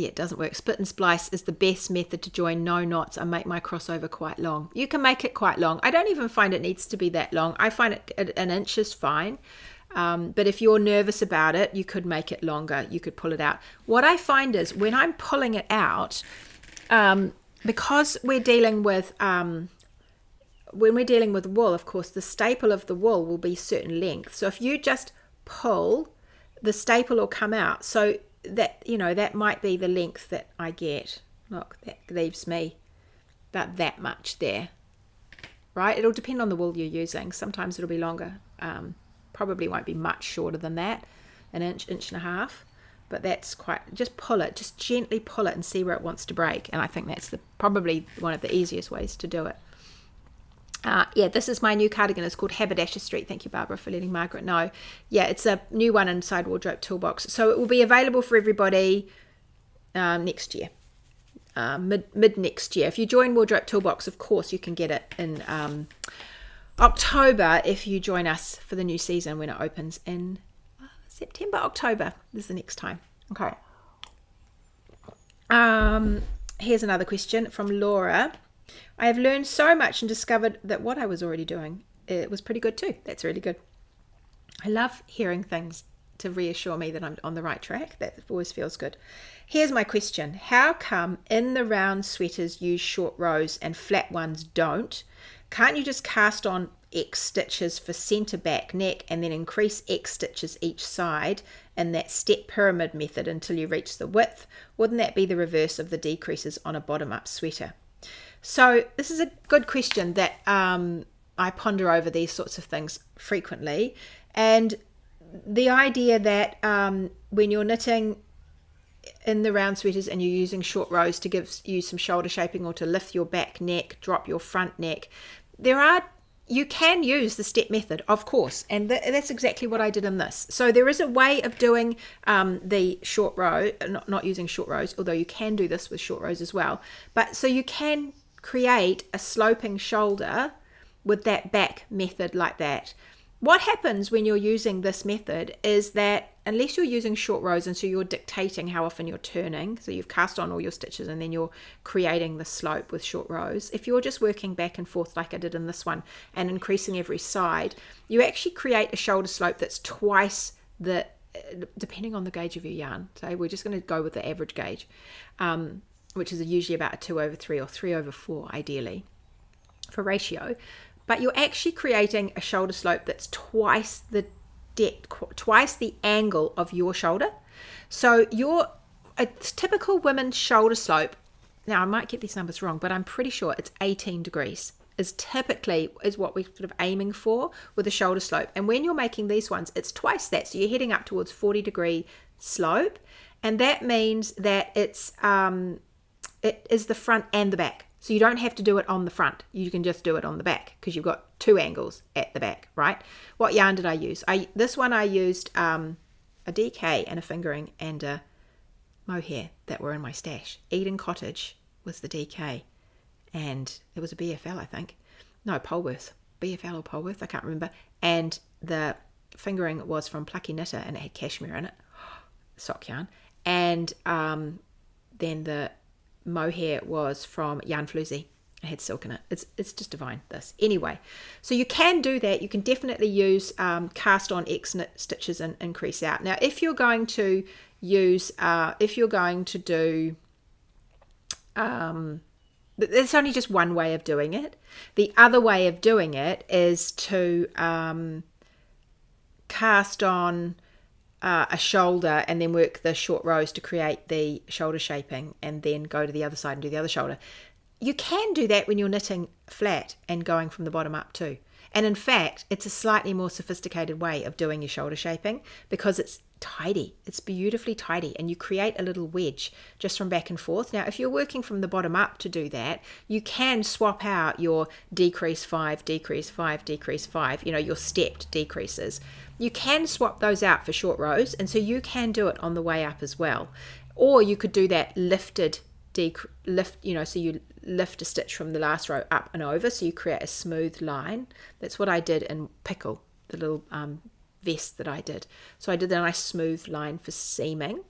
Yeah, it doesn't work. Split and splice is the best method to join no knots and make my crossover quite long. You can make it quite long. I don't even find it needs to be that long. I find it an inch is fine. But if you're nervous about it, you could make it longer. You could pull it out. What I find is when I'm pulling it out, because we're dealing with when we're dealing with wool, of course, the staple of the wool will be certain length. So if you just pull, the staple will come out. So that, that might be the length that I get. Look, that leaves me about that much there, right? It'll depend on the wool you're using. Sometimes it'll be longer. Probably won't be much shorter than that, an inch, inch and a half. But that's just pull it, just gently pull it and see where it wants to break. And I think that's probably one of the easiest ways to do it. Yeah, this is my new cardigan. It's called Haberdasher Street. Thank you, Barbara, for letting Margaret know. Yeah, it's a new one inside Wardrobe Toolbox. So it will be available for everybody next year, mid next year. If you join Wardrobe Toolbox, of course, you can get it in October if you join us for the new season when it opens in September, October is the next time. Okay. Here's another question from Laura. I have learned so much and discovered that what I was already doing, it was pretty good too. That's really good. I love hearing things to reassure me that I'm on the right track. That always feels good. Here's my question. How come in the round sweaters use short rows and flat ones don't? Can't you just cast on X stitches for centre back neck, and then increase X stitches each side in that step pyramid method until you reach the width? Wouldn't that be the reverse of the decreases on a bottom-up sweater? So this is a good question that I ponder over these sorts of things frequently, and the idea that when you're knitting in the round sweaters and you're using short rows to give you some shoulder shaping or to lift your back neck, drop your front neck, you can use the step method, of course, and that's exactly what I did in this. So there is a way of doing the short row, not using short rows, although you can do this with short rows as well. But so you can create a sloping shoulder with that back method like that. What happens when you're using this method is that unless you're using short rows and so you're dictating how often you're turning, so you've cast on all your stitches and then you're creating the slope with short rows, if you're just working back and forth like I did in this one and increasing every side, you actually create a shoulder slope that's twice the, depending on the gauge of your yarn. So we're just going to go with the average gauge, which is usually about a 2/3 or 3/4 ideally for ratio. But you're actually creating a shoulder slope that's twice the depth, twice the angle of your shoulder. So a typical women's shoulder slope, now I might get these numbers wrong, but I'm pretty sure it's 18 degrees is what we're sort of aiming for with a shoulder slope. And when you're making these ones, it's twice that. So you're heading up towards 40-degree slope. And that means that it is the front and the back. So you don't have to do it on the front. You can just do it on the back because you've got two angles at the back, right? What yarn did I use? This one I used a DK and a fingering and a mohair that were in my stash. Eden Cottage was the DK. And it was a BFL, I think. No, Polworth. BFL or Polworth, I can't remember. And the fingering was from Plucky Knitter and it had cashmere in it. Sock yarn. And then the mohair was from Yarn Floozy. It had silk in it. It's just divine, this. Anyway, so you can do that. You can definitely use cast on X knit stitches and increase out. Now, if you're going to use, there's only just one way of doing it. The other way of doing it is to cast on a shoulder and then work the short rows to create the shoulder shaping and then go to the other side and do the other shoulder. You can do that when you're knitting flat and going from the bottom up too. And in fact, it's a slightly more sophisticated way of doing your shoulder shaping because it's tidy. It's beautifully tidy and you create a little wedge just from back and forth. Now, if you're working from the bottom up to do that, you can swap out your decrease 5, decrease 5, decrease 5, your stepped decreases. You can swap those out for short rows, and so you can do it on the way up as well. Or you could do that lifted so you lift a stitch from the last row up and over, so you create a smooth line. That's what I did in Pickle, the little vest that I did. So I did a nice smooth line for seaming.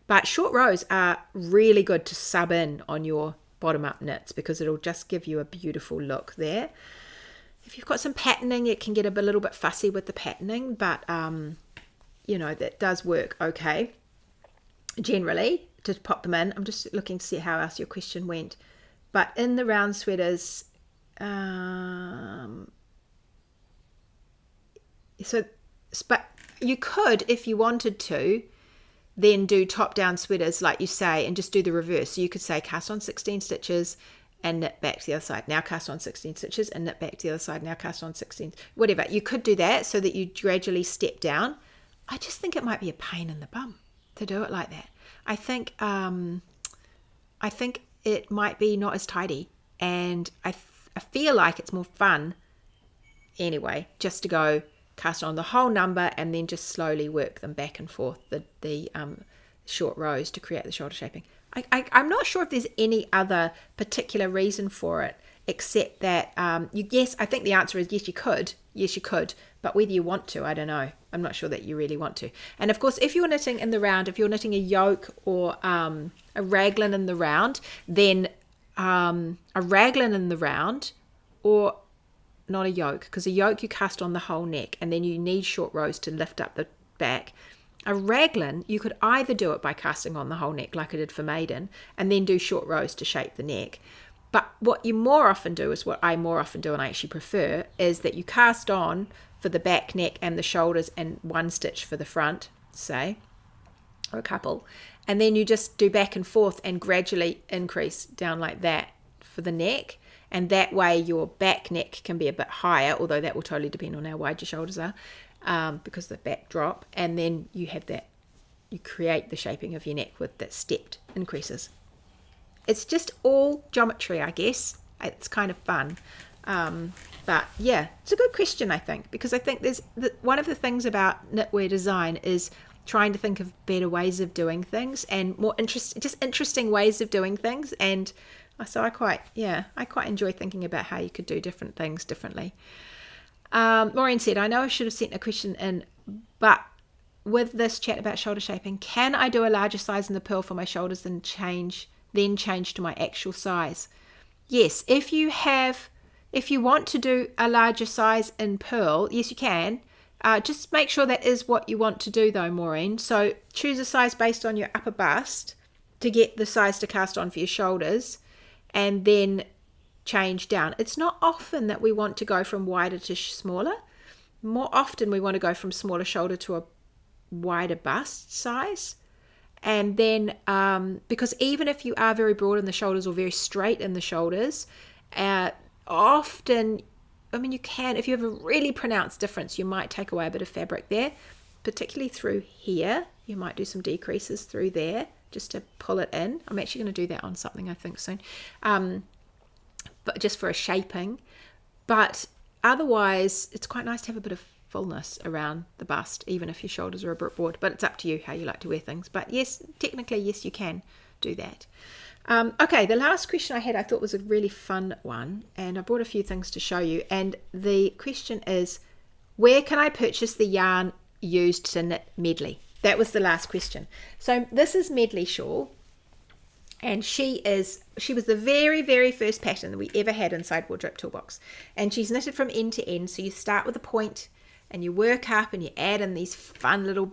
But short rows are really good to sub in on your bottom up knits because it'll just give you a beautiful look there. If you've got some patterning, it can get a little bit fussy with the patterning, but that does work okay generally to pop them in. I'm just looking to see how else your question went. But in the round sweaters, but you could, if you wanted to, then do top-down sweaters like you say and just do the reverse. So you could say cast on 16 stitches and knit back to the other side. Now cast on 16 stitches and knit back to the other side. Now cast on 16, whatever. You could do that so that you gradually step down. I just think it might be a pain in the bum to do it like that. I think it might be not as tidy, and I feel like it's more fun anyway just to go cast on the whole number and then just slowly work them back and forth, the short rows to create the shoulder shaping. I'm not sure if there's any other particular reason for it except that I think the answer is yes you could, but whether you want to, I don't know. I'm not sure that you really want to. And of course, if you're knitting in the round, if you're knitting a yoke or a raglan in the round, then a raglan in the round, or not a yoke, because a yoke you cast on the whole neck and then you need short rows to lift up the back. A raglan, you could either do it by casting on the whole neck like I did for Maiden and then do short rows to shape the neck, But what you more often do is what I more often do, and I actually prefer, is that you cast on for the back, neck, and the shoulders, and one stitch for the front, say, or a couple, and then you just do back and forth and gradually increase down like that for the neck, and that way your back neck can be a bit higher, although that will totally depend on how wide your shoulders are, because the back drop, and then you have that, you create the shaping of your neck with that stepped increases. It's just all geometry, I guess. It's kind of fun. But yeah, it's a good question, I think, because I think one of the things about knitwear design is trying to think of better ways of doing things and more interesting ways of doing things. And so I quite enjoy thinking about how you could do different things differently. Maureen said, I know I should have sent a question in, but with this chat about shoulder shaping, can I do a larger size in the purl for my shoulders and change to my actual size? Yes, if you want to do a larger size in purl, yes you can. Just make sure that is what you want to do though, Maureen. So choose a size based on your upper bust to get the size to cast on for your shoulders, and then change down. It's not often that we want to go from wider to smaller. More often we want to go from smaller shoulder to a wider bust size. And then, because even if you are very broad in the shoulders or very straight in the shoulders, often, I mean, you can, if you have a really pronounced difference, you might take away a bit of fabric there, particularly through here. You might do some decreases through there just to pull it in. I'm actually going to do that on something, I think, soon, but just for a shaping. But otherwise, it's quite nice to have a bit of fullness around the bust, even if your shoulders are a bit broad, but it's up to you how you like to wear things. But yes, technically, yes, you can do that. Okay, the last question I had I thought was a really fun one, and I brought a few things to show you, and the question is, where can I purchase the yarn used to knit Medley? That was the last question. So this is Medley shawl, and she was the very, very first pattern that we ever had inside Wardrobe Toolbox, and she's knitted from end to end. So you start with a point and you work up and you add in these fun little,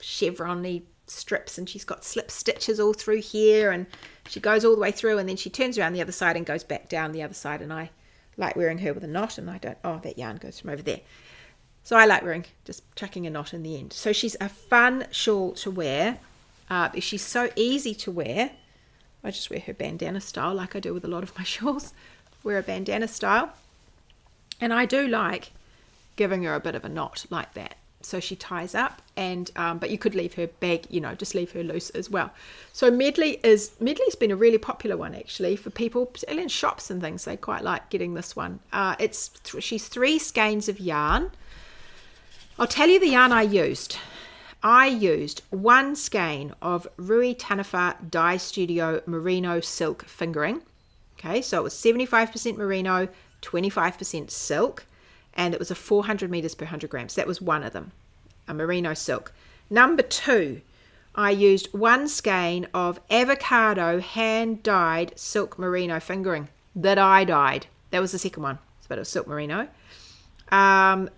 chevron-y strips, and she's got slip stitches all through here, and she goes all the way through, and then she turns around the other side and goes back down the other side, and I like wearing her with a knot, and that yarn goes from over there. So I like just chucking a knot in the end. So she's a fun shawl to wear. She's so easy to wear. I just wear her bandana style like I do with a lot of my shawls. Wear a bandana style. And I do like giving her a bit of a knot like that. So she ties up, and but you could leave her just leave her loose as well. So Medley's been a really popular one actually for people, particularly in shops and things. They quite like getting this one. She's 3 skeins of yarn. I'll tell you the yarn I used. I used 1 skein of Retita Dye Studio Merino Silk Fingering. Okay, so it was 75% merino, 25% silk, and it was a 400 meters per 100 grams. That was one of them, a merino silk. Number 2, I used 1 skein of avocado hand-dyed silk merino fingering that I dyed. That was the second one, but it was silk merino.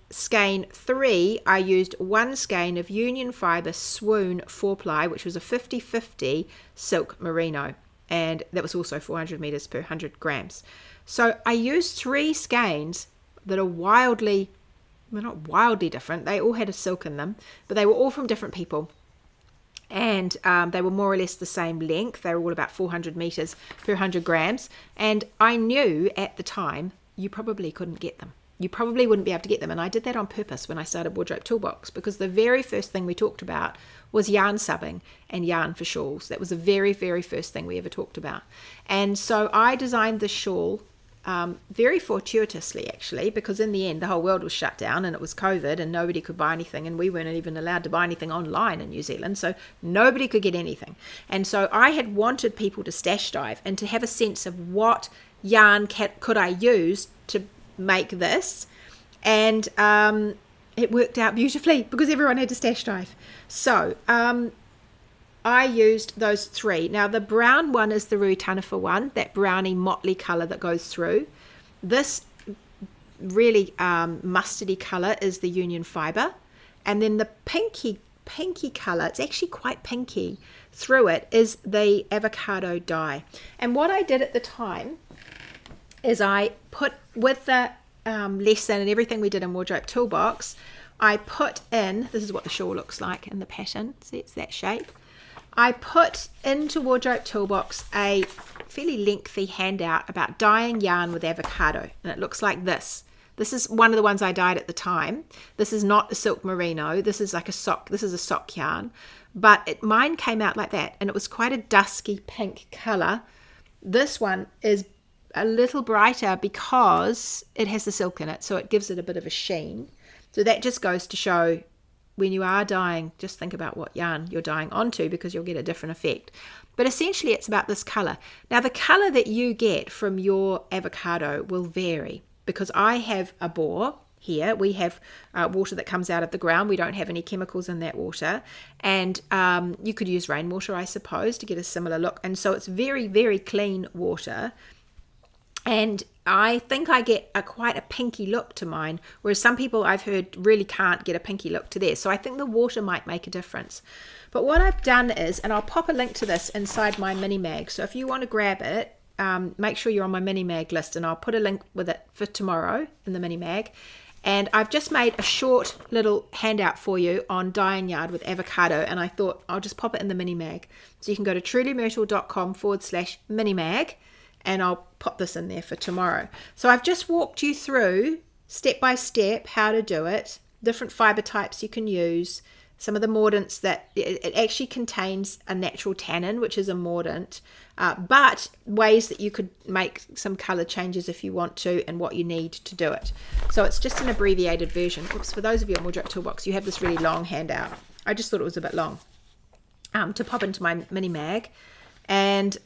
Skein 3, I used 1 skein of Union Fiber Swoon 4-ply, which was a 50-50 silk merino, and that was also 400 meters per 100 grams. So I used 3 skeins that are not wildly different. They all had a silk in them, but they were all from different people, and they were more or less the same length. They were all about 400 meters per 100 grams, and I knew at the time you probably couldn't get them. You probably wouldn't be able to get them, and I did that on purpose when I started Wardrobe Toolbox, because the very first thing we talked about was yarn subbing and yarn for shawls. That was the very, very first thing we ever talked about. And so I designed the shawl very fortuitously, actually, because in the end the whole world was shut down and it was COVID and nobody could buy anything, and we weren't even allowed to buy anything online in New Zealand, so nobody could get anything. And so I had wanted people to stash dive and to have a sense of what yarn could I use to make this, and it worked out beautifully because everyone had to stash dive. So I used those 3. Now the brown one is the Retita one, that browny motley color that goes through. This really mustardy color is the Union Fiber, and then the pinky pinky color, it's actually quite pinky through it, is the avocado dye. And what I did at the time is I put, with the lesson and everything we did in Wardrobe Toolbox, I put in, this is what the shawl looks like in the pattern, see it's that shape. I put into Wardrobe Toolbox a fairly lengthy handout about dyeing yarn with avocado, and it looks like this. This is one of the ones I dyed at the time. This is not a silk merino, this is like a sock, this is a sock yarn, but mine came out like that, and it was quite a dusky pink color. This one is a little brighter because it has the silk in it, so it gives it a bit of a sheen. So that just goes to show, when you are dyeing, just think about what yarn you're dyeing onto, because you'll get a different effect. But essentially it's about this color. Now the color that you get from your avocado will vary, because I have a bore here. We have water that comes out of the ground. We don't have any chemicals in that water. And you could use rainwater, I suppose, to get a similar look. And so it's very, very clean water. And I think I get quite a pinky look to mine, whereas some people I've heard really can't get a pinky look to theirs. So I think the water might make a difference. But what I've done is, and I'll pop a link to this inside my mini mag, so if you want to grab it, make sure you're on my mini mag list, and I'll put a link with it for tomorrow in the mini mag. And I've just made a short little handout for you on dyeing yarn with avocado, and I thought I'll just pop it in the mini mag. So you can go to trulymyrtle.com/mini mag, and I'll pop this in there for tomorrow. So I've just walked you through step by step how to do it, different fiber types you can use, some of the mordants that it actually contains a natural tannin, which is a mordant, but ways that you could make some color changes if you want to, and what you need to do it. So it's just an abbreviated version. Oops, for those of you on Wardrobe Toolbox, you have this really long handout. I just thought it was a bit long to pop into my mini mag, and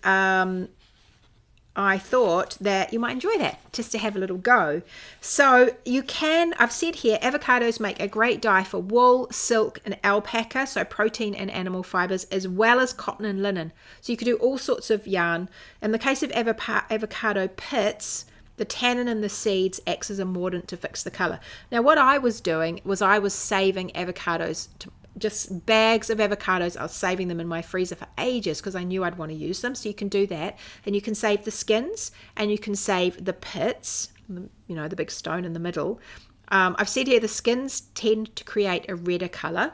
I thought that you might enjoy that, just to have a little go. So you can, I've said here, avocados make a great dye for wool, silk, and alpaca, so protein and animal fibers, as well as cotton and linen. So you could do all sorts of yarn. In the case of avocado pits, the tannin in the seeds acts as a mordant to fix the color. Now what I was doing was I was saving avocados, just bags of avocados. I was saving them in my freezer for ages because I knew I'd want to use them. So you can do that, and you can save the skins, and you can save the pits, you know, the big stone in the middle. I've said here the skins tend to create a redder color,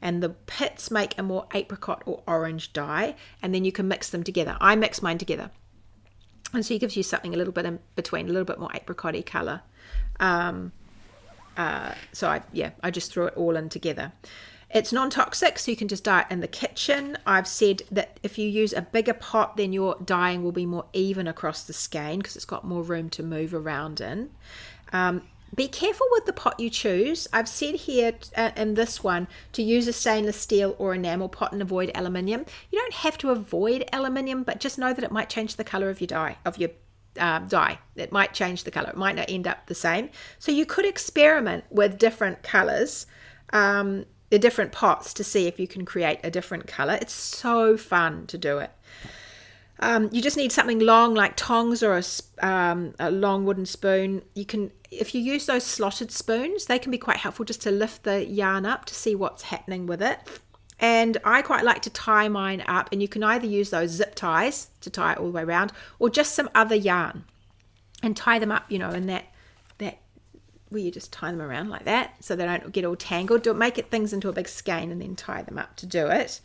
and the pits make a more apricot or orange dye, and then you can mix them together. I mix mine together, and so it gives you something a little bit in between, a little bit more apricot-y color. So I just threw it all in together. It's non-toxic, so you can just dye it in the kitchen. I've said that if you use a bigger pot, then your dyeing will be more even across the skein because it's got more room to move around in. Be careful with the pot you choose. I've said here in this one to use a stainless steel or enamel pot and avoid aluminium. You don't have to avoid aluminium, but just know that it might change the color of your dye, It might change the color. It might not end up the same. So you could experiment with different colors, the different pots, to see if you can create a different color. It's so fun to do it. You just need something long like tongs or a long wooden spoon. You can, if you use those slotted spoons, they can be quite helpful just to lift the yarn up to see what's happening with it. And I quite like to tie mine up, and you can either use those zip ties to tie it all the way around, or just some other yarn and tie them up, you know, in that where you just tie them around like that so they don't get all tangled. Make things into a big skein and then tie them up to do it.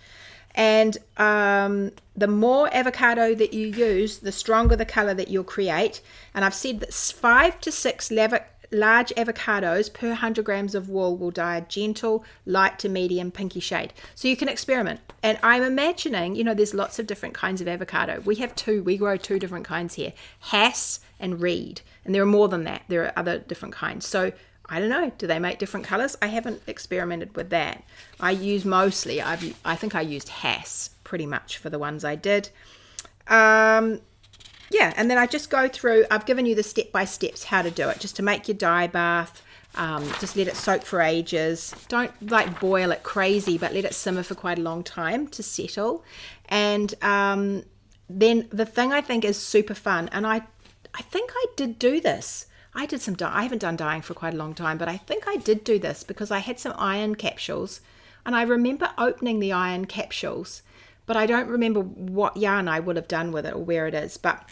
And the more avocado that you use, the stronger the color that you'll create. And I've said that 5 to 6 large avocados per 100 grams of wool will dye a gentle, light to medium pinky shade. So you can experiment. And I'm imagining, you know, there's lots of different kinds of avocado. We grow 2 different kinds here, Hass and Reed. And there are more than that. There are other different kinds. So I don't know, do they make different colors? I haven't experimented with that. I think I used Hass pretty much for the ones I did. And then I just go through, I've given you the step-by-steps how to do it, just to make your dye bath. Just let it soak for ages. Don't like boil it crazy, but let it simmer for quite a long time to settle. And then the thing I think is super fun, and I think I did do this. I haven't done dyeing for quite a long time, but I think I did do this because I had some iron capsules. And I remember opening the iron capsules, but I don't remember what yarn I would have done with it or where it is. But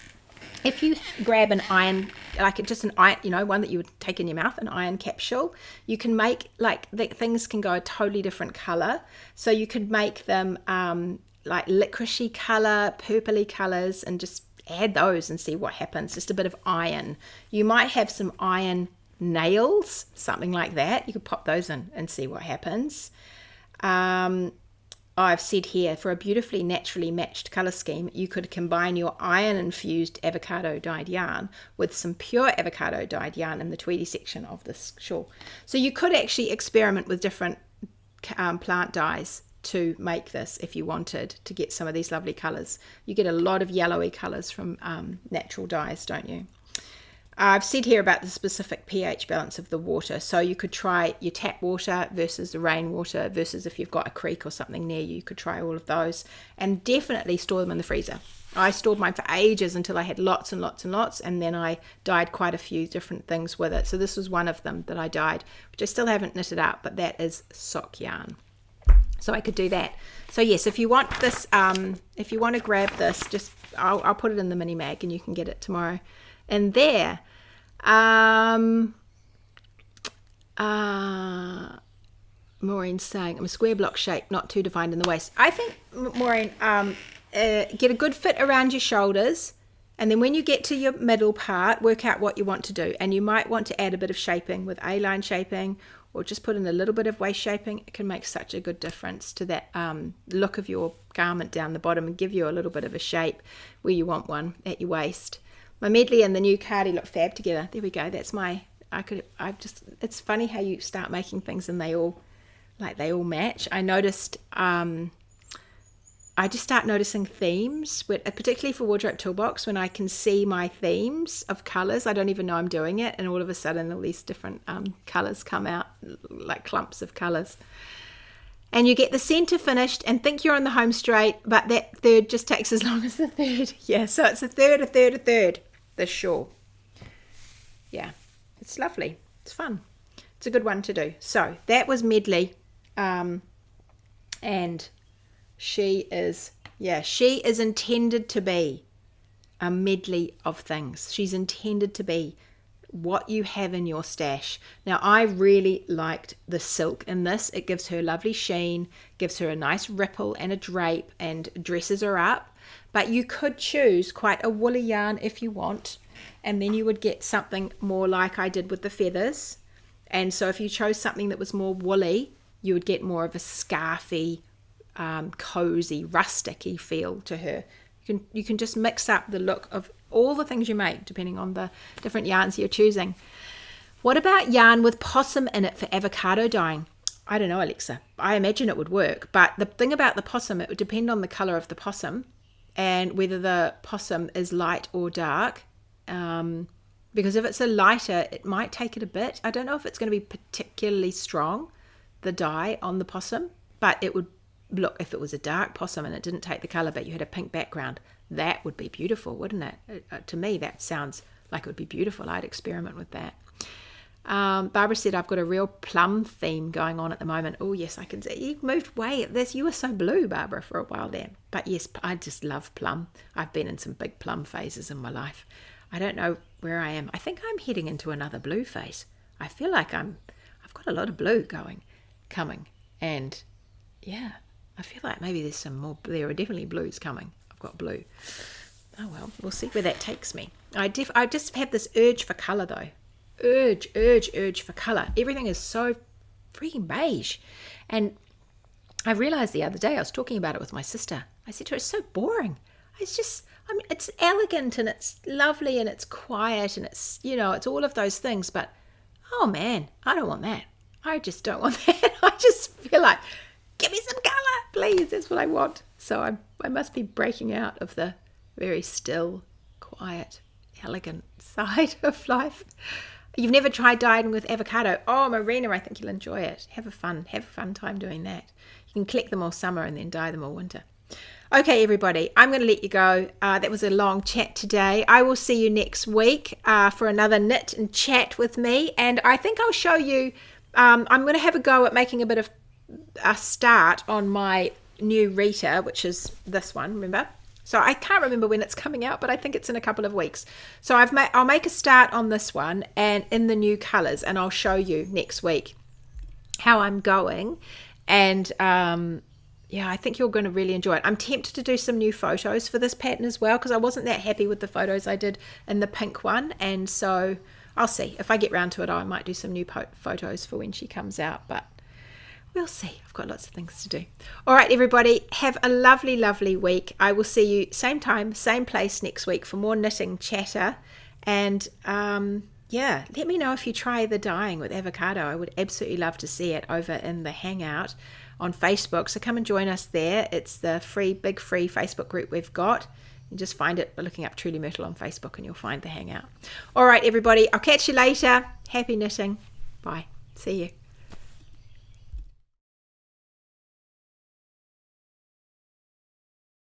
if you grab an iron, like just an iron, one that you would take in your mouth, an iron capsule, you can make, like, things can go a totally different color. So you could make them like licoricey color, purpley colors, and just add those and see what happens. Just a bit of iron. You might have some iron nails, something like that. You could pop those in and see what happens. I've said here, for a beautifully naturally matched colour scheme, you could combine your iron-infused avocado dyed yarn with some pure avocado dyed yarn in the Tweedy section of this shawl. So you could actually experiment with different plant dyes to make this if you wanted to get some of these lovely colours. You get a lot of yellowy colours from natural dyes, don't you? I've said here about the specific pH balance of the water. So you could try your tap water versus the rainwater versus if you've got a creek or something near you. You could try all of those and definitely store them in the freezer. I stored mine for ages until I had lots and lots and lots, and then I dyed quite a few different things with it. So this was one of them that I dyed, which I still haven't knitted up, but that is sock yarn. So I could do that. So yes, if you want this, if you want to grab this, just I'll put it in the mini mag and you can get it tomorrow. And there, Maureen's saying, I'm a square block shape, not too defined in the waist. I think, Maureen, get a good fit around your shoulders, and then when you get to your middle part, work out what you want to do. And you might want to add a bit of shaping with A-line shaping, or just put in a little bit of waist shaping. It can make such a good difference to that look of your garment down the bottom and give you a little bit of a shape where you want one at your waist. My Medley and the new cardi look fab together. There we go. That's my, it's funny how you start making things and they all match. I noticed, I just start noticing themes, particularly for Wardrobe Toolbox, when I can see my themes of colours. I don't even know I'm doing it, and all of a sudden all these different colours come out, like clumps of colours. And you get the centre finished and think you're on the home straight, but that third just takes as long as the third. Yeah, so it's a third, this shawl. Yeah, it's lovely. It's fun. It's a good one to do. So that was Medley, and she is intended to be a medley of things. She's intended to be what you have in your stash. Now, I really liked the silk in this. It gives her lovely sheen, gives her a nice ripple and a drape, and dresses her up. But you could choose quite a woolly yarn if you want, and then you would get something more like I did with the feathers. And so if you chose something that was more woolly, you would get more of a scarfy, cozy, rustic-y feel to her. You can just mix up the look of all the things you make depending on the different yarns you're choosing. What about yarn with possum in it for avocado dyeing? I don't know, Alexa. I imagine it would work, but the thing about the possum, it would depend on the colour of the possum and whether the possum is light or dark. Because if it's a lighter, it might take it a bit. I don't know if it's going to be particularly strong, the dye on the possum, but it would look, if it was a dark possum and it didn't take the colour but you had a pink background, that would be beautiful, wouldn't it? To me, that sounds like it would be beautiful. I'd experiment with that. Barbara said, I've got a real plum theme going on at the moment. Oh, yes, I can see. You moved way at this. You were so blue, Barbara, for a while there. But yes, I just love plum. I've been in some big plum phases in my life. I don't know where I am. I think I'm heading into another blue phase. I feel like I've got a lot of blue coming. And yeah, I feel like maybe there's some more. There are definitely blues coming. I've got blue. Oh well, we'll see where that takes me. I just have this urge for colour though. Urge for colour. Everything is so freaking beige. And I realised the other day, I was talking about it with my sister. I said to her, it's so boring. It's elegant and it's lovely and it's quiet and it's, it's all of those things. But, oh man, I don't want that. I just don't want that. I just feel like, give me some colour, please. That's what I want. So I must be breaking out of the very still, quiet, elegant side of life. You've never tried dyeing with avocado? Oh, Marina, I think you'll enjoy it. Have a fun time doing that. You can collect them all summer and then dye them all winter. Okay, everybody, I'm going to let you go. That was a long chat today. I will see you next week for another knit and chat with me. And I think I'll show you, I'm going to have a go at making a bit of a start on my new Rita, which is this one, remember? So I can't remember when it's coming out, but I think it's in a couple of weeks. So I'll make a start on this one and in the new colors, and I'll show you next week how I'm going. And yeah, I think you're going to really enjoy it. I'm tempted to do some new photos for this pattern as well, because I wasn't that happy with the photos I did in the pink one. And so I'll see. If I get round to it, I might do some new photos for when she comes out. But we'll see. I've got lots of things to do. All right, everybody. Have a lovely, lovely week. I will see you same time, same place next week for more knitting chatter. And yeah, let me know if you try the dyeing with avocado. I would absolutely love to see it over in the Hangout on Facebook. So come and join us there. It's the big free Facebook group we've got. You just find it by looking up Truly Myrtle on Facebook and you'll find the Hangout. All right, everybody. I'll catch you later. Happy knitting. Bye. See you.